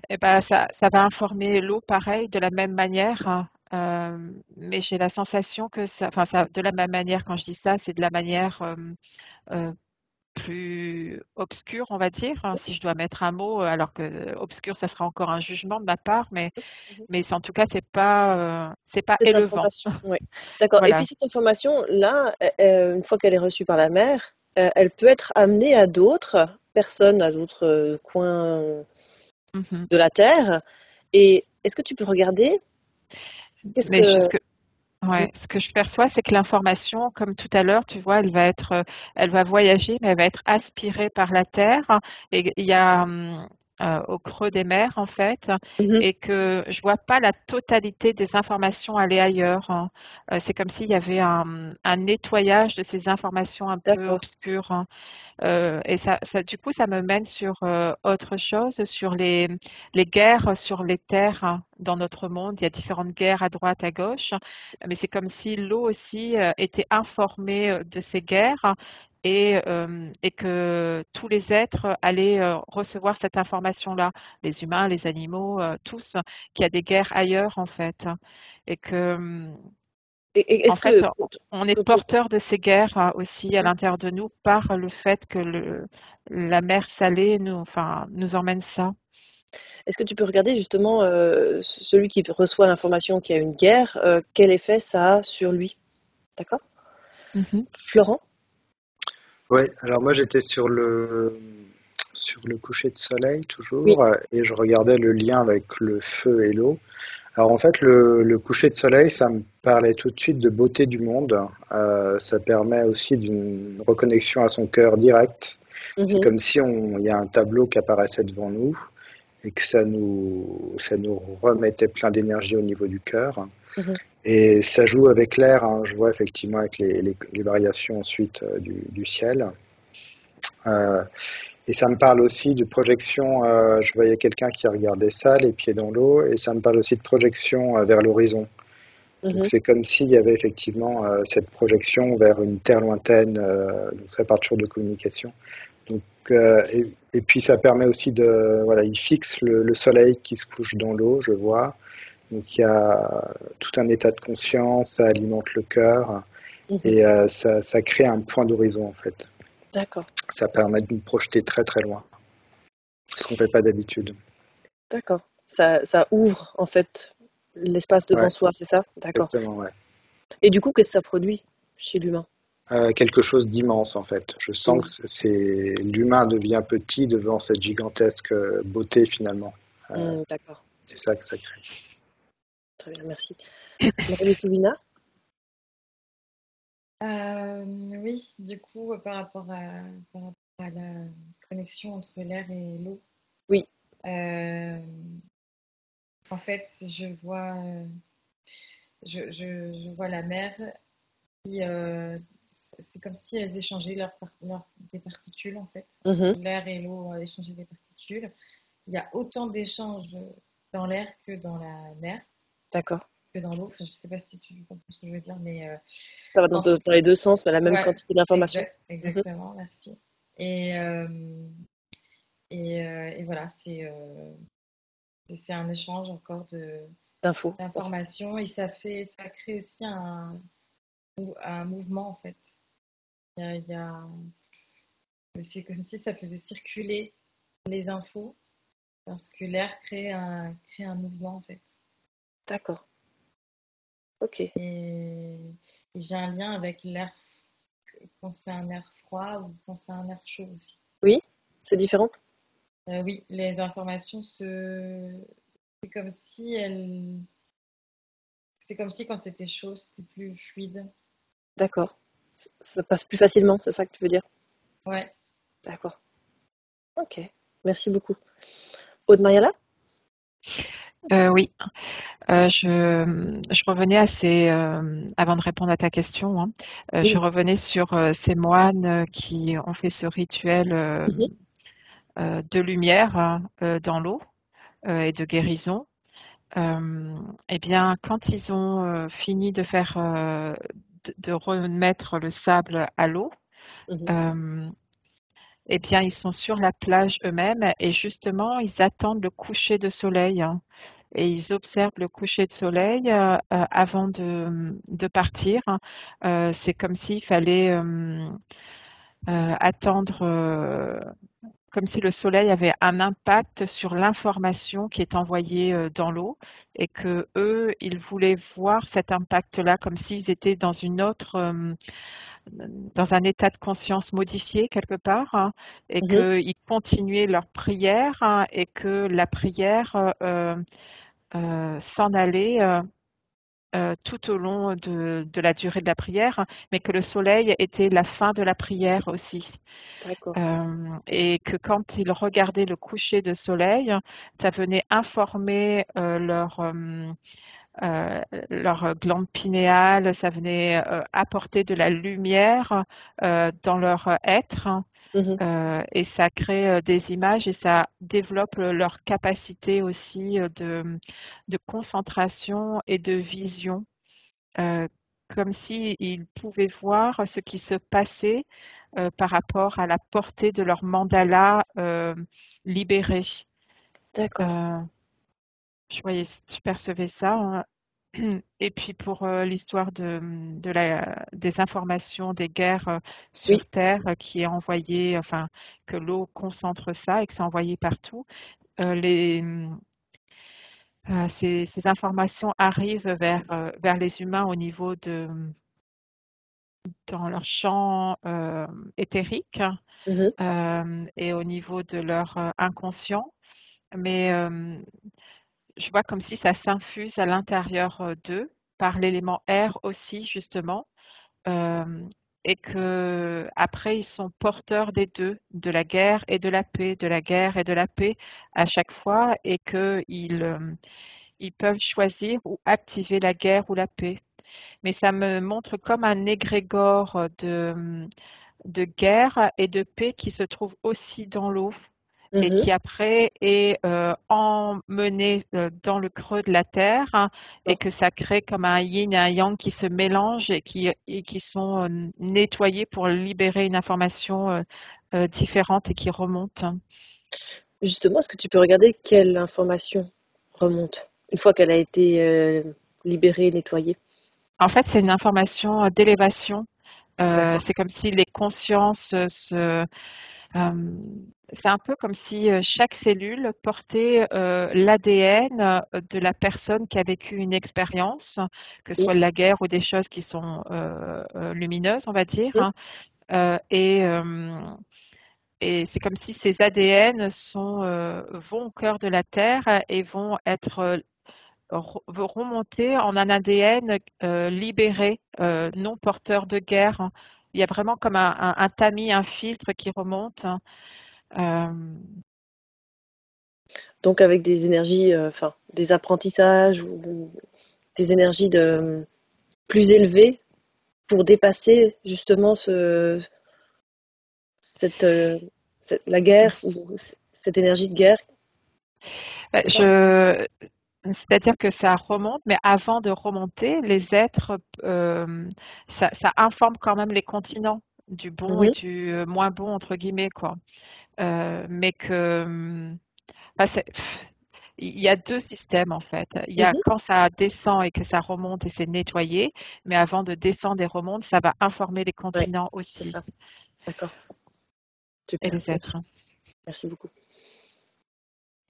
et ben ça va informer l'eau pareil, de la même manière, hein. Mais j'ai la sensation que de la même manière, quand je dis ça, c'est de la manière euh, plus obscure, on va dire, hein, si je dois mettre un mot, alors que obscur, ça sera encore un jugement de ma part, Mhm. mais en tout cas, c'est pas Cette élevant. information, oui. D'accord. Et Voilà. puis cette information-là, une fois qu'elle est reçue par la mère, elle peut être amenée à d'autres personnes, à d'autres coins Mhm. de la Terre. Et est-ce que tu peux regarder? Qu'est-ce Mais que. Mhm. ouais, ce que je perçois, c'est que l'information, comme tout à l'heure, tu vois, elle va voyager, mais elle va être aspirée par la Terre. Et il y a au creux des mers en fait, Mhm. et que je vois pas la totalité des informations aller ailleurs, hein. C'est comme s'il y avait un nettoyage de ces informations un peu D'accord. obscures, hein. Et du coup, ça me mène sur autre chose, sur les guerres sur les terres, hein, dans notre monde. Il y a différentes guerres à droite, à gauche, mais c'est comme si l'eau aussi était informée de ces guerres et que tous les êtres allaient recevoir cette information-là, les humains, les animaux, tous, qu'il y a des guerres ailleurs en fait, et que en Est-ce fait, que, on est que pour- porteur de ces guerres aussi à l'intérieur de nous par le fait que la mer Salée enfin, nous emmène ça. est-ce que tu peux regarder justement celui qui reçoit l'information qu'il y a une guerre, quel effet ça a sur lui? D'accord? Mhm. Florent? Oui, alors moi j'étais sur le coucher de soleil Oui. toujours, et je regardais le lien avec le feu et l'eau. Alors en fait, le coucher de soleil, ça me parlait tout de suite de beauté du monde. Ça permet aussi d'une reconnexion à son cœur direct. C'est Mhm. comme si il y a un tableau qui apparaissait devant nous et que ça nous remettait plein d'énergie au niveau du cœur. Mhm. Et ça joue avec l'air, hein. Je vois effectivement avec les variations ensuite du ciel. Euh, et ça me parle aussi de projection. Je voyais quelqu'un qui regardait ça, les pieds dans l'eau, et ça me parle aussi de projection vers l'horizon. Donc Mhm. c'est comme s'il y avait effectivement cette projection vers une terre lointaine, donc ça part toujours de communication. Donc, et puis ça permet aussi voilà, il fixe le soleil qui se couche dans l'eau, je vois. Donc il y a tout un état de conscience, ça alimente le cœur Mhm. et ça crée un point d'horizon en fait. D'accord. Ça permet de nous projeter très très loin, ce qu'on ne fait pas d'habitude. D'accord. Ça ouvre en fait l'espace devant Ouais, soi, c'est ça? D'accord. exactement, ouais. Et du coup, qu'est-ce que ça produit chez l'humain? Quelque chose d'immense en fait. Je sens Mm. que l'humain devient petit devant cette gigantesque beauté finalement. Euh, D'accord. c'est ça que ça crée. Très bien, merci. Marie Touvina? Oui, du coup, par rapport à la connexion entre l'air et l'eau, Oui. euh, en fait, je vois la mer qui, c'est comme si elles échangeaient des particules, en fait. Mhm. L'air et l'eau échangeaient des particules. Il y a autant d'échanges dans l'air que dans la mer, D'accord. que dans l'eau. Enfin, je ne sais pas si tu comprends ce que je veux dire, mais Ça va en tout dans les deux sens, mais la même ouais, quantité d'informations. Mhm. exactement, merci. Et, euh, et voilà, c'est un échange encore D'infos. d'informations et ça crée aussi un mouvement en fait. Il y a, c'est comme si ça faisait circuler les infos parce que l'air crée un mouvement en fait. D'accord. Ok. Et, et j'ai un lien avec l'air quand c'est un air froid ou quand c'est un air chaud aussi. Oui, c'est différent. Oui, les informations c'est comme si elles, c'est comme si quand c'était chaud, c'était plus fluide. D'accord. Ça passe plus facilement, c'est ça que tu veux dire? Ouais. D'accord. Ok. Merci beaucoup. Aude Mariala? Oui, je revenais avant de répondre à ta question, hein, je Oui. revenais sur ces moines qui ont fait ce rituel Mhm. de lumière, hein, dans l'eau et de guérison. Eh bien, quand ils ont fini de remettre le sable à l'eau, Mhm. euh, eh bien, ils sont sur la plage eux-mêmes et justement, ils attendent le coucher de soleil, hein, et ils observent le coucher de soleil avant de partir, hein. C'est comme s'il fallait attendre, comme si le soleil avait un impact sur l'information qui est envoyée dans l'eau et que eux, ils voulaient voir cet impact-là comme s'ils étaient dans un état de conscience modifié quelque part, hein, et Mhm. qu'ils continuaient leur prière, hein, et que la prière s'en allait tout au long de la durée de la prière, mais que le soleil était la fin de la prière aussi. D'accord. Et que quand ils regardaient le coucher de soleil, ça venait informer leur glande pinéale, ça venait apporter de la lumière dans leur être. Mhm. Et ça crée des images et ça développe leur capacité aussi de concentration et de vision, euh, comme s'ils pouvaient voir ce qui se passait par rapport à la portée de leur mandala libéré. D'accord. Euh, je percevais ça, hein. Et puis pour l'histoire des informations des guerres Oui, sur Terre qui est envoyée, enfin que l'eau concentre ça et que c'est envoyé partout, ces informations arrivent vers les humains au niveau dans leur champ éthérique mhm. et au niveau de leur inconscient. Mais je vois comme si ça s'infuse à l'intérieur d'eux par l'élément air aussi, justement. euh, et que après ils sont porteurs des deux, de la guerre et de la paix, de la guerre et de la paix à chaque fois, et ils peuvent choisir ou activer la guerre ou la paix. Mais ça me montre comme un égrégore de guerre et de paix qui se trouve aussi dans l'eau et Mhm. qui après est emmené dans le creux de la terre, hein, et Bon. que ça crée comme un yin et un yang qui se mélangent et qui sont nettoyés pour libérer une information différente et qui remonte. Justement, est-ce que tu peux regarder quelle information remonte une fois qu'elle a été libérée, nettoyée? En fait, c'est une information d'élévation. D'accord. C'est comme si les consciences c'est un peu comme si chaque cellule portait l'ADN de la personne qui a vécu une expérience, que ce Oui. soit de la guerre ou des choses qui sont lumineuses, on va dire, Mhm. hein. Euh, et euh, et c'est comme si ces ADN vont au cœur de la Terre et vont être vont remonter en un ADN libéré, non porteur de guerre, hein. Il y a vraiment comme un tamis, un filtre qui remonte, hein. Euh, Donc avec des énergies, enfin des apprentissages ou des énergies plus élevées pour dépasser justement cette, la guerre ou cette énergie de guerre, Bah, c'est ça? c'est-à-dire que ça remonte, mais avant de remonter, les êtres, ça informe quand même les continents du bon et Mhm. du moins bon, entre guillemets, quoi. Mais que, enfin, il y a deux systèmes en fait. Il y a Mhm. quand ça descend et que ça remonte et c'est nettoyé, mais avant de descendre et remonter, ça va informer les Ouais, continents c'est aussi ça. D'accord. et Super. les Merci. êtres. Merci beaucoup.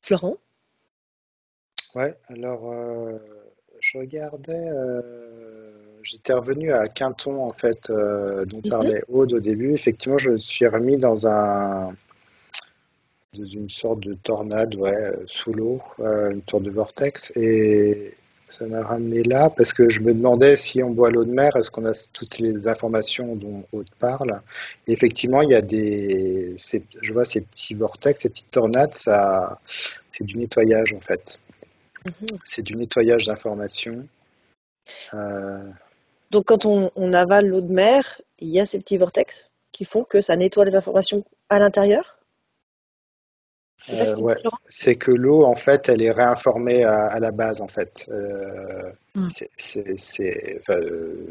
Florent? Ouais, alors je regardais, j'étais revenu à Quinton en fait, dont Mhm. parlait Aude au début. Effectivement, je me suis remis dans une sorte de tornade, ouais, sous l'eau, une sorte de vortex, et ça m'a ramené là parce que je me demandais si on boit l'eau de mer, est-ce qu'on a toutes les informations dont Aude parle. Et effectivement, il y a je vois ces petits vortex, ces petites tornades, ça, c'est du nettoyage en fait. Mhm. C'est du nettoyage d'informations. Euh, Donc quand on avale l'eau de mer, il y a ces petits vortex qui font que ça nettoie les informations à l'intérieur? C'est ça que tu dis, ouais, Florent? c'est que l'eau, en fait, elle est réinformée à la base, en fait. Mm. Enfin,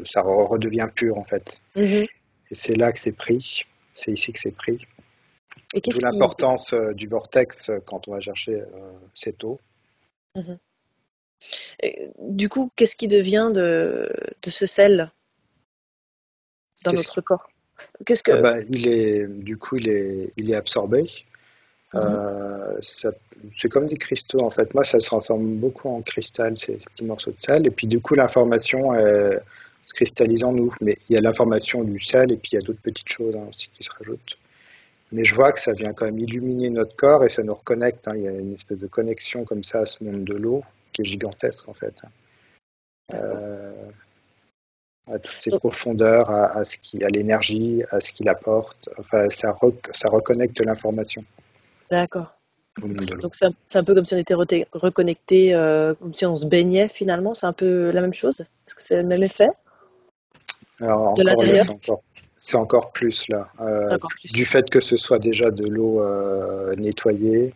ça redevient pur, en fait. Mhm. Et c'est là que c'est pris. C'est ici que c'est pris. Et D'où qu'est-ce qui... l'importance du vortex quand on va chercher cette eau. Mhm. Et du coup, qu'est-ce qui devient de ce sel dans Qu'est-ce qui- notre corps? Qu'est-ce Ah que... bah, du coup, il est absorbé. Mhm. Ça- c'est comme des cristaux en fait. Moi, ça se transforme beaucoup en cristal, ces petits morceaux de sel. Et puis du coup, l'information se cristallise en nous. Mais il y a l'information du sel et puis il y a d'autres petites choses aussi qui se rajoutent. Mais je vois que ça vient quand même illuminer notre corps et ça nous reconnecte, hein. Il y a une espèce de connexion comme ça à ce monde de l'eau qui est gigantesque en fait. D'accord. À toutes ses Donc, profondeurs, à l'énergie, à ce qu'il apporte. Enfin, ça reconnecte l'information d'accord. au monde de l'eau. Donc c'est un peu comme si on était reconnecté, comme si on se baignait finalement. C'est un peu la même chose? Est-ce que c'est le même effet Alors de encore là, l'intérieur? c'est encore plus là. C'est encore Du plus. fait que ce soit déjà de l'eau nettoyée,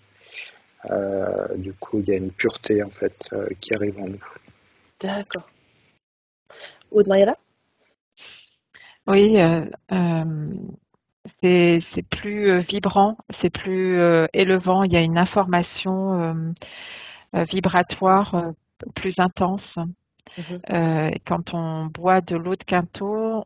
du coup, il y a une pureté en fait qui arrive en nous. D'accord. Aude Mariala? Oui, c'est plus vibrant, c'est plus élevant. Il y a une information vibratoire plus intense. Mhm, Quand on boit de l'eau de Quinton,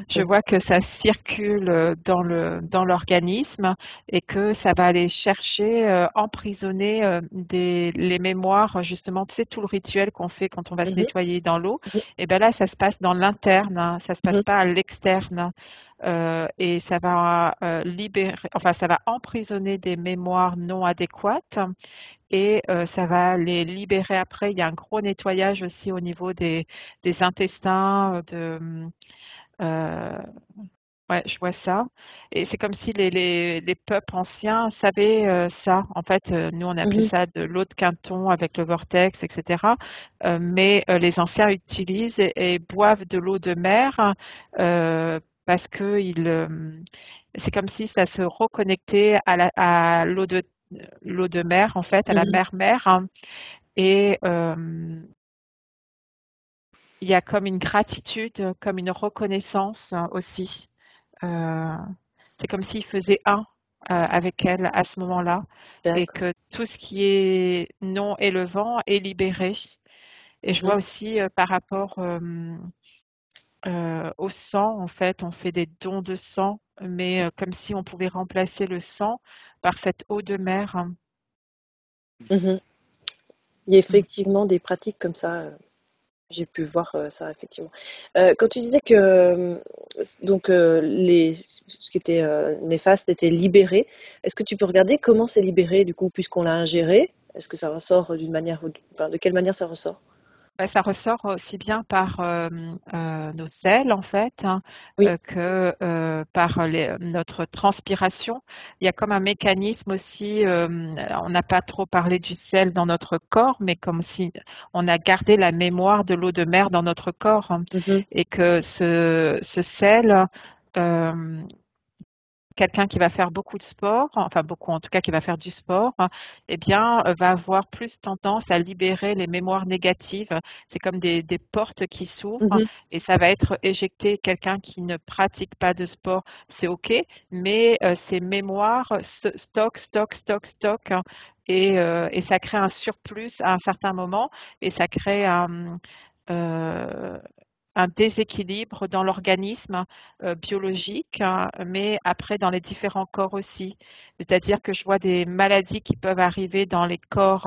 je mhm, vois que ça circule dans l'organisme et que ça va aller chercher, emprisonner les mémoires, justement, tu sais, tout le rituel qu'on fait quand on va se mhm, nettoyer dans l'eau, mhm, et ben là, ça se passe dans l'interne, hein, ça se passe mhm, pas à l'externe. Et ça va libérer, enfin, ça va emprisonner des mémoires non adéquates et ça va les libérer après. Il y a un gros nettoyage aussi au niveau des intestins, euh, ouais, je vois ça. Et c'est comme si les peuples anciens savaient ça. En fait, nous, on appelait mhm, ça de l'eau de Quinton avec le vortex, etc. Mais les anciens utilisent et boivent de l'eau de mer parce que c'est comme si ça se reconnectait à l'eau de mer, en fait, à la mhm, mer-mer. Hein. Et il y a comme une gratitude, comme une reconnaissance aussi. Euh, c'est comme s'il faisait un avec elle à ce moment-là et d'accord. que tout ce qui est non élevant est libéré. Et je vois Mhm, aussi par rapport au sang, en fait, on fait des dons de sang, mais comme si on pouvait remplacer le sang par cette eau de mer. Hein. mhm. Il y a effectivement des pratiques comme ça. J'ai pu voir ça effectivement. Quand tu disais que donc ce qui était néfaste était libéré, est-ce que tu peux regarder comment c'est libéré du coup puisqu'on l'a ingéré? Est-ce que ça ressort d'une manière enfin, de quelle manière ça ressort? Bah, ça ressort aussi bien par nos selles en fait hein, Oui. que par notre transpiration. Il y a comme un mécanisme aussi. On n'a pas trop parlé du sel dans notre corps, mais comme si on a gardé la mémoire de l'eau de mer dans notre corps hein, Mhm, et que ce sel euh, quelqu'un qui va faire beaucoup de sport, enfin beaucoup en tout cas qui va faire du sport, eh bien, va avoir plus tendance à libérer les mémoires négatives. C'est comme des portes qui s'ouvrent mhm, et ça va être éjecté. Quelqu'un qui ne pratique pas de sport, c'est OK, mais ces mémoires stockent hein, et ça crée un surplus à un certain moment et ça crée euh, un déséquilibre dans l'organisme biologique, hein, mais après dans les différents corps aussi. C'est-à-dire que je vois des maladies qui peuvent arriver dans les corps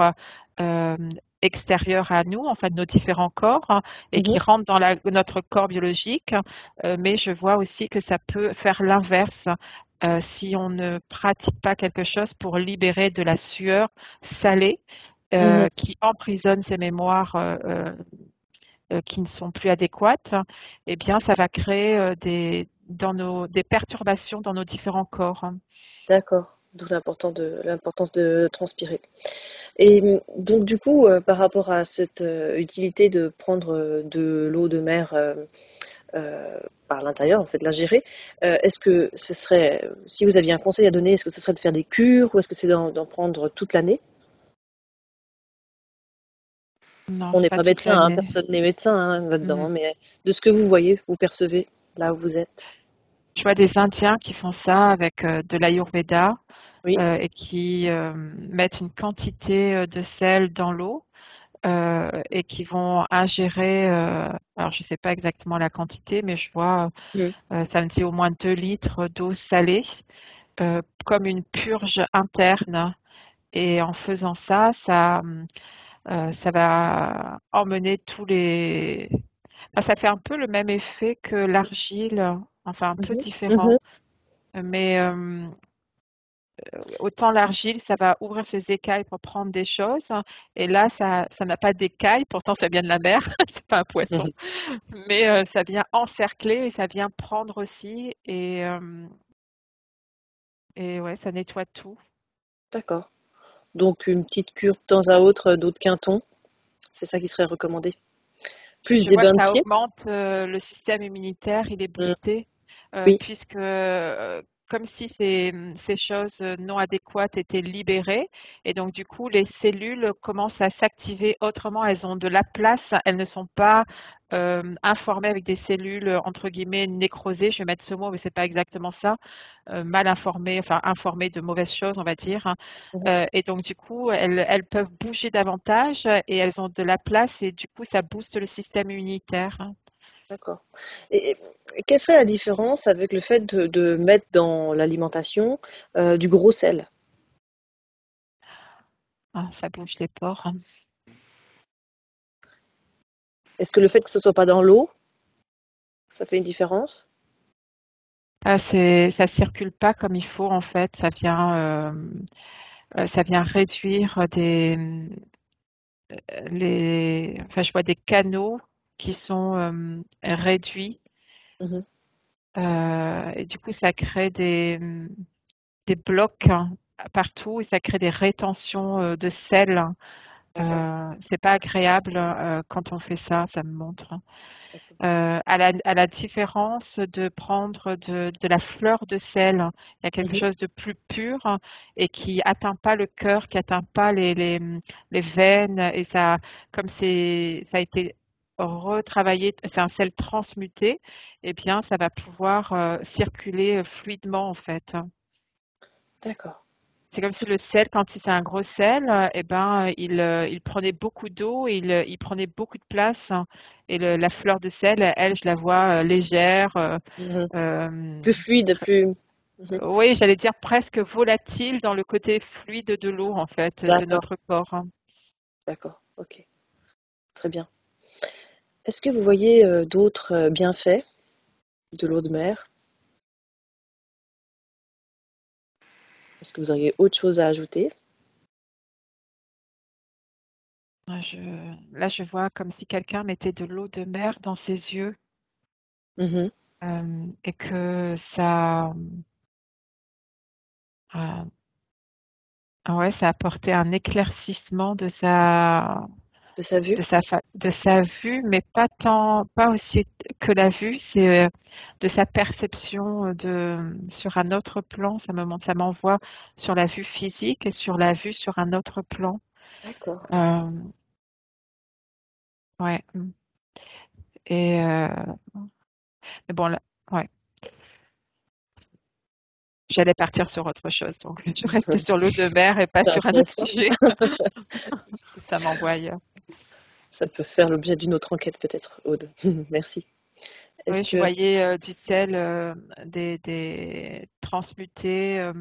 euh, extérieurs à nous, enfin de nos différents corps, hein, et mhm, qui rentrent dans notre corps biologique, mais je vois aussi que ça peut faire l'inverse. Si on ne pratique pas quelque chose pour libérer de la sueur salée mhm. qui emprisonne ces mémoires qui ne sont plus adéquates, eh bien, ça va créer des perturbations dans nos différents corps. D'accord. D'où l'importance de transpirer. Et donc du coup, par rapport à cette utilité de prendre de l'eau de mer euh, par l'intérieur, en fait, de l'ingérer, est-ce que ce serait, si vous aviez un conseil à donner, est-ce que ce serait de faire des cures ou est-ce que c'est d'en prendre toute l'année? Non, On c'est n'est pas pas toute médecin, hein, l'année. personne n'est médecin hein, là-dedans, Mm. hein, mais de ce que vous voyez, vous percevez, là où vous êtes. Je vois des Indiens qui font ça avec de l'Ayurveda Oui. et qui mettent une quantité de sel dans l'eau et qui vont ingérer, alors je ne sais pas exactement la quantité, mais je vois, Mhm. ça me dit au moins 2 litres d'eau salée, comme une purge interne. Et en faisant ça, ça va emmener tous les. Enfin, ça fait un peu le même effet que l'argile, enfin un peu Mhm. différent. Mhm. Mais autant l'argile, ça va ouvrir ses écailles pour prendre des choses, et là, ça n'a pas d'écailles, pourtant ça vient de la mer, c'est pas un poisson, Mhm. mais ça vient encercler et ça vient prendre aussi, et ouais, ça nettoie tout. D'accord. Donc une petite cure de temps à autre d'eau de Quinton, c'est ça qui serait recommandé. Plus Je des vois que bains de ça pied. augmente le système immunitaire, il est Mm. boosté, Oui, puisque comme si ces choses non adéquates étaient libérées, et donc du coup les cellules commencent à s'activer autrement, elles ont de la place, elles ne sont pas informées avec des cellules entre guillemets nécrosées, je vais mettre ce mot mais c'est pas exactement ça, mal informées, enfin informées de mauvaises choses on va dire, hein. mhm, Et donc du coup elles peuvent bouger davantage et elles ont de la place et du coup ça booste le système immunitaire. d'accord. Et quelle serait la différence avec le fait de mettre dans l'alimentation du gros sel? Ah, ça bouge les pores. Est-ce que le fait que ce soit pas dans l'eau, ça fait une différence? Ah, ça circule pas comme il faut en fait. Ça vient réduire enfin, je vois des canaux qui sont réduits Mhm, et du coup, ça crée des blocs partout et ça crée des rétentions de sel. d'accord. C'est pas agréable quand on fait ça, ça me montre. D'accord. À la différence de prendre de la fleur de sel, il y a quelque Mhm, chose de plus pur et qui atteint pas le cœur, qui atteint pas les veines et ça, comme ça a été retravaillé, c'est un sel transmuté, eh bien, ça va pouvoir circuler fluidement en fait. d'accord. C'est comme si le sel, quand c'est un gros sel, eh ben, il prenait beaucoup d'eau, il prenait beaucoup de place, hein. Et la fleur de sel, elle, je la vois légère, Mhm. euh, Plus fluide, très- plus. Mhm, oui, j'allais dire presque volatile dans le côté fluide de l'eau, en fait, de d'accord, notre corps, hein. d'accord. Ok, très bien. Est-ce que vous voyez d'autres bienfaits de l'eau de mer? Est-ce que vous auriez autre chose à ajouter? Je, Là, je vois comme si quelqu'un mettait de l'eau de mer dans ses yeux, Mhm. et que ça, euh, ouais, ça apportait un éclaircissement De sa vue? de sa vue, mais pas aussi que la vue, c'est de sa perception sur un autre plan. Ça m'envoie sur la vue physique et sur la vue sur un autre plan. D'accord. Euh, ouais. Et, mais bon, là, ouais. J'allais partir sur autre chose, donc je reste sur l'eau de mer et pas C'est sur un autre intéressant. sujet. Ça m'envoie ailleurs. Ça peut faire l'objet d'une autre enquête peut-être, Aude. Merci. Est-ce Oui, je que... voyais du sel des transmutés,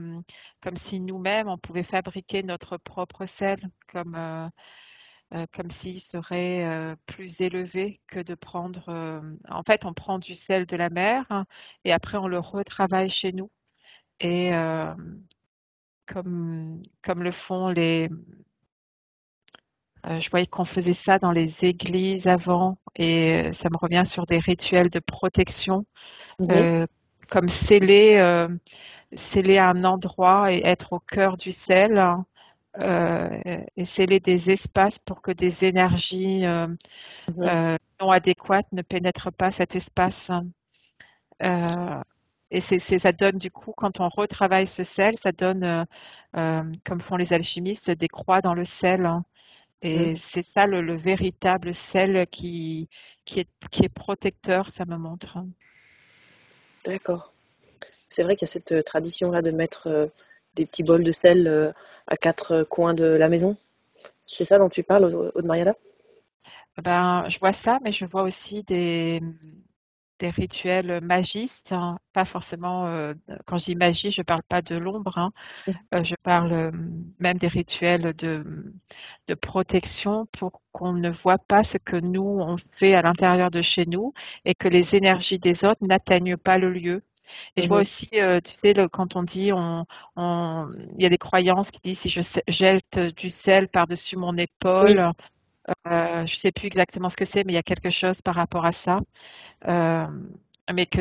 comme si nous-mêmes, on pouvait fabriquer notre propre sel, comme s'il serait plus élevé que de prendre. En fait, on prend du sel de la mer hein, et après on le retravaille chez nous. Et comme le font je voyais qu'on faisait ça dans les églises avant, et ça me revient sur des rituels de protection, Mhm, euh, comme sceller un endroit et être au cœur du sel, hein, et sceller des espaces pour que des énergies mhm. non adéquates ne pénètrent pas cet espace. Euh, et ça donne du coup, quand on retravaille ce sel, ça donne, comme font les alchimistes, des croix dans le sel, hein. Mhm. Et c'est ça le véritable sel qui est protecteur, ça me montre. D'accord. C'est vrai qu'il y a cette tradition-là de mettre des petits bols de sel à quatre coins de la maison. C'est ça dont tu parles, Aude Mariala? Ben, je vois ça, mais je vois aussi des rituels magistes, hein. Pas forcément, quand je dis magie, je parle pas de l'ombre, hein. Mhm. Je parle même des rituels de protection pour qu'on ne voit pas ce que nous, on fait à l'intérieur de chez nous et que les énergies des autres n'atteignent pas le lieu. Et je vois Mhm. aussi, tu sais, quand on dit, il y a des croyances qui disent si je jette du sel par-dessus mon Oui, épaule, je sais plus exactement ce que c'est, mais il y a quelque chose par rapport à ça. Euh, mais que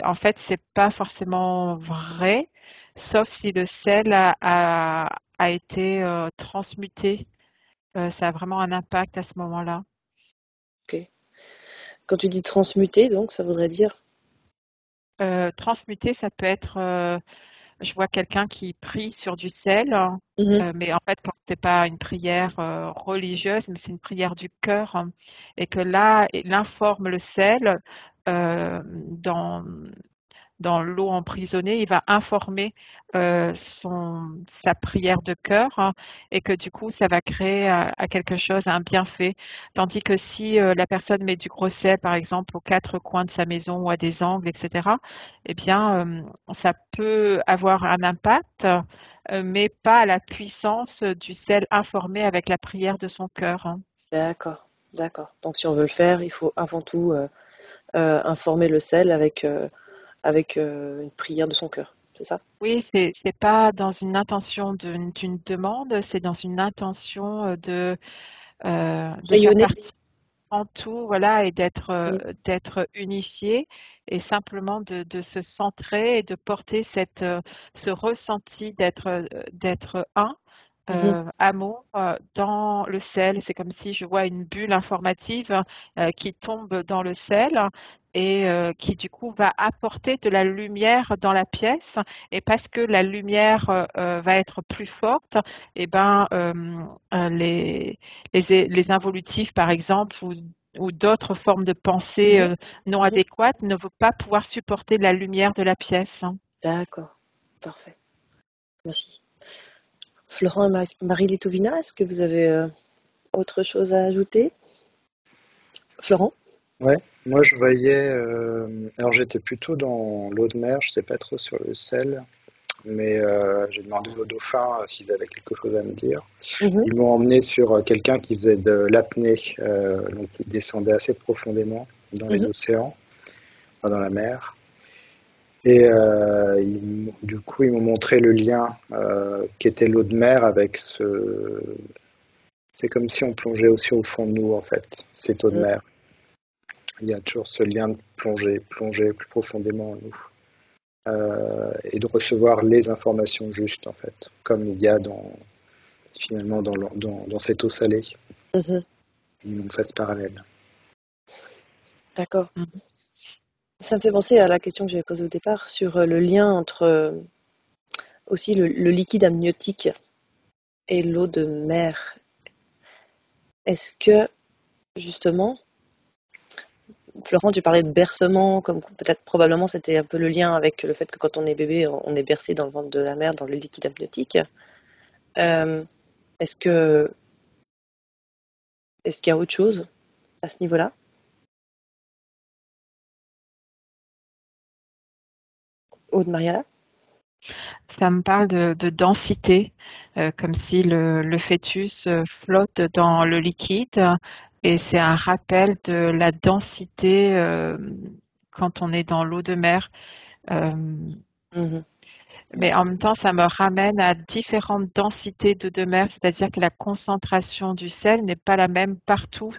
en fait, c'est pas forcément vrai, sauf si le sel a été transmuté. Ça a vraiment un impact à ce moment-là. ok. Quand tu dis transmuter, donc, ça voudrait dire. Transmuter, ça peut être, je vois quelqu'un qui prie sur du sel, Mhm, mais en fait, quand c'est pas une prière religieuse, mais c'est une prière du cœur, et que là, il informe le sel dans l'eau emprisonnée, il va informer sa prière de cœur, et que du coup, ça va créer à quelque chose un bienfait. Tandis que si la personne met du gros sel, par exemple, aux quatre coins de sa maison ou à des angles, etc., eh bien, ça peut avoir un impact, mais pas à la puissance du sel informé avec la prière de son cœur, hein. d'accord, d'accord. Donc, si on veut le faire, il faut avant tout informer le sel avec une prière de son cœur. C'est ça? Oui, c'est pas dans une intention d'une demande, c'est dans une intention de faire Rayonner. partie en tout, voilà, et Mm. d'être unifié, et simplement de se centrer et de porter ce ressenti d'être un, Mhm, amour dans le sel. C'est comme si je vois une bulle informative qui tombe dans le sel, et qui du coup va apporter de la lumière dans la pièce. Et parce que la lumière va être plus forte, et ben les involutifs par exemple, ou d'autres formes de pensée mhm, non mhm. adéquates ne vont pas pouvoir supporter la lumière de la pièce. D'accord, parfait. Merci. Florent et Marie Litovina, est-ce que vous avez autre chose à ajouter? Florent? Ouais, moi je voyais. Alors j'étais plutôt dans l'eau de mer, j'étais pas trop sur le sel, mais j'ai demandé aux dauphins s'ils avaient quelque chose à me dire. Mhm, Ils m'ont emmené sur quelqu'un qui faisait de l'apnée, donc il descendait assez profondément dans les mhm, océans, enfin, dans la mer. Et du coup, ils m'ont montré le lien qu'était l'eau de mer avec ce. C'est comme si on plongeait aussi au fond de nous, en fait, cette eau de mhm. mer. Il y a toujours ce lien de plonger, plonger plus profondément en nous. Et de recevoir les informations justes, en fait, comme il y a finalement dans cette eau salée. Mhm. Ils m'ont fait ce parallèle. D'accord. Ça me fait penser à la question que j'avais posée au départ sur le lien entre aussi le liquide amniotique et l'eau de mer. Est-ce que, justement, Florent, tu parlais de bercement, comme peut-être probablement c'était un peu le lien avec le fait que quand on est bébé, on est bercé dans le ventre de la mère, dans le liquide amniotique. Euh, est-ce que, est-ce qu'il y a autre chose à ce niveau-là? Aude Mariala? Ça me parle de densité, comme si le fœtus flotte dans le liquide, et c'est un rappel de la densité quand on est dans l'eau de mer. Euh, Mhm. mais en même temps, ça me ramène à différentes densités d'eau de mer, c'est-à-dire que la concentration du sel n'est pas la même partout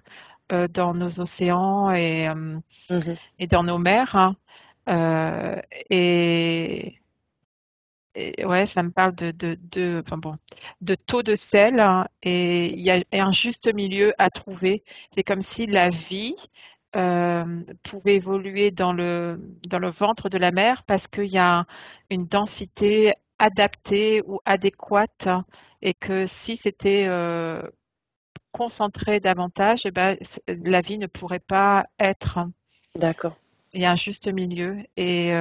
dans nos océans Mhm. et dans nos mers, hein. Euh, et ouais, ça me parle enfin bon, de taux de sel, hein, et il y a un juste milieu à trouver. C'est comme si la vie pouvait évoluer dans le ventre de la mer parce qu'il y a une densité adaptée ou adéquate, hein, et que si c'était concentré davantage, eh ben, la vie ne pourrait pas être. D'accord. Il y a un juste milieu, et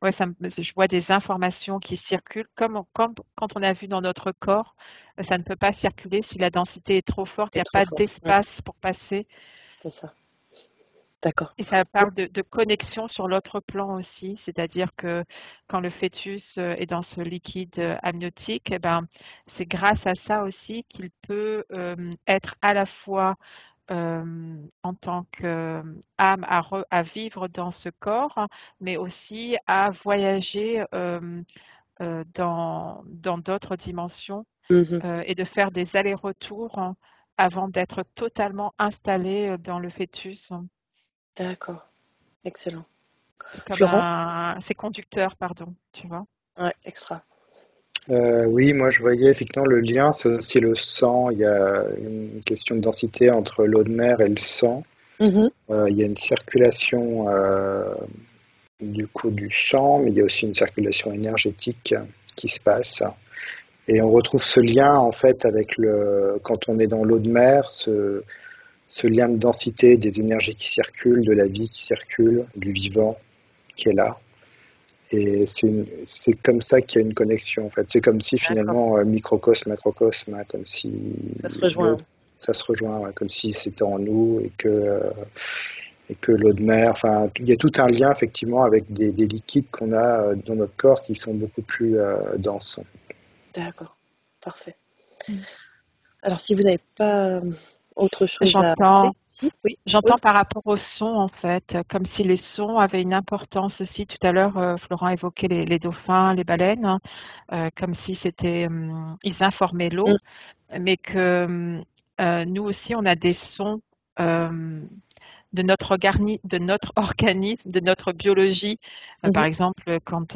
ouais, je vois des informations qui circulent comme quand on a vu dans notre corps, ça ne peut pas circuler si la densité est trop forte, il n'y C'est a trop pas fort. Mhm. d'espace pour passer. C'est ça. D'accord. Et ça parle de connexion sur l'autre plan aussi, c'est-à-dire que quand le fœtus est dans ce liquide amniotique, eh ben, c'est grâce à ça aussi qu'il peut être à la fois en tant qu'âme à vivre dans ce corps, mais aussi à voyager dans d'autres dimensions Mhm. et de faire des allers-retours avant d'être totalement installé dans le fœtus. D'accord, excellent. C'est comme Florent? c'est conducteur, pardon, tu vois. Ouais, extra. Oui, moi je voyais effectivement le lien, c'est aussi le sang. Il y a une question de densité entre l'eau de mer et le sang. Mhm. Il y a une circulation du coup du sang, mais il y a aussi une circulation énergétique qui se passe. Et on retrouve ce lien en fait avec quand on est dans l'eau de mer, ce lien de densité des énergies qui circulent, de la vie qui circule, du vivant qui est là. Et c'est comme ça qu'il y a une connexion en fait. C'est comme si D'accord, finalement microcosme, macrocosme, hein, comme si ça se rejoint. ça se rejoint, ouais, comme si c'était en nous et que l'eau de mer, enfin il y a tout un lien effectivement avec des liquides qu'on a dans notre corps qui sont beaucoup plus denses. D'accord, parfait. Mm. Alors, si vous n'avez pas autre chose à J'entends, ajouter, si, oui, j'entends Aude? par rapport au son, en fait, comme si les sons avaient une importance aussi. Tout à l'heure, Florent évoquait les dauphins, les baleines, hein, comme si c'était, ils informaient l'eau, Mm, mais que nous aussi, on a des sons de de notre organisme, de notre biologie. mhm. Par exemple, quand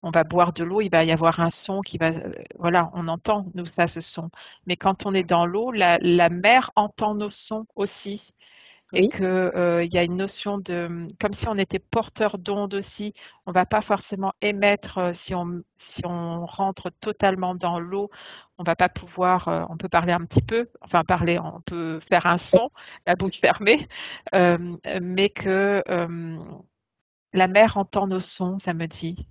on va boire de l'eau, il va y avoir un son qui va, voilà, on entend, nous, ça, ce son. Mais quand on est dans l'eau, la mer entend nos sons aussi. Et Oui, que, il y a une notion de, comme si on était porteur d'ondes aussi. On va pas forcément émettre si on rentre totalement dans l'eau, on va pas pouvoir, on peut parler un petit peu, enfin parler, on peut faire un son, la bouche fermée, mais que la mer entend nos sons, ça me dit.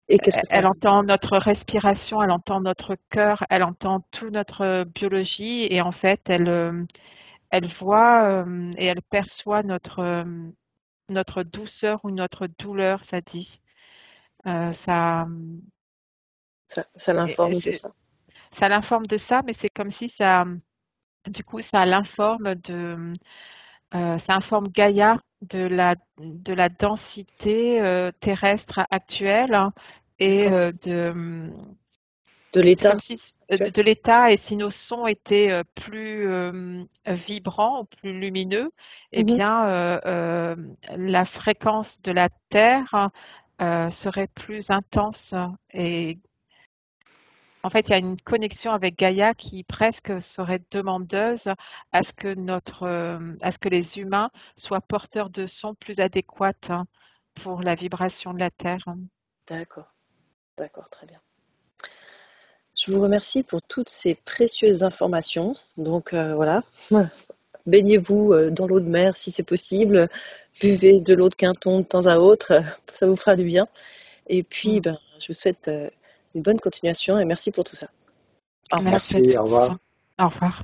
et qu'est-ce que ça Elle entend notre respiration, elle entend notre cœur, elle entend toute notre biologie et en fait, elle voit et elle perçoit notre douceur ou notre douleur, ça dit. Ça, ça et l'informe de ça? ça l'informe de ça, mais c'est comme si ça, du coup, ça l'informe ça informe Gaïa de la densité terrestre actuelle, hein, et D'accord. De c'est comme l'état si actuel? de l'état et si nos sons étaient plus vibrants ou plus lumineux, eh Mhm. bien la fréquence de la Terre serait plus intense et en fait, il y a une connexion avec Gaïa qui presque serait demandeuse à ce que les humains soient porteurs de sons plus adéquats, hein, pour la vibration de la Terre. D'accord, d'accord, très bien. Je vous remercie pour toutes ces précieuses informations. Donc voilà, baignez-vous dans l'eau de mer si c'est possible. Buvez de l'eau de Quinton de temps à autre, ça vous fera du bien. Et puis, Mm. ben, je vous souhaite une bonne continuation et merci pour tout ça. Au revoir. Merci à Merci, au tous. revoir. Au revoir.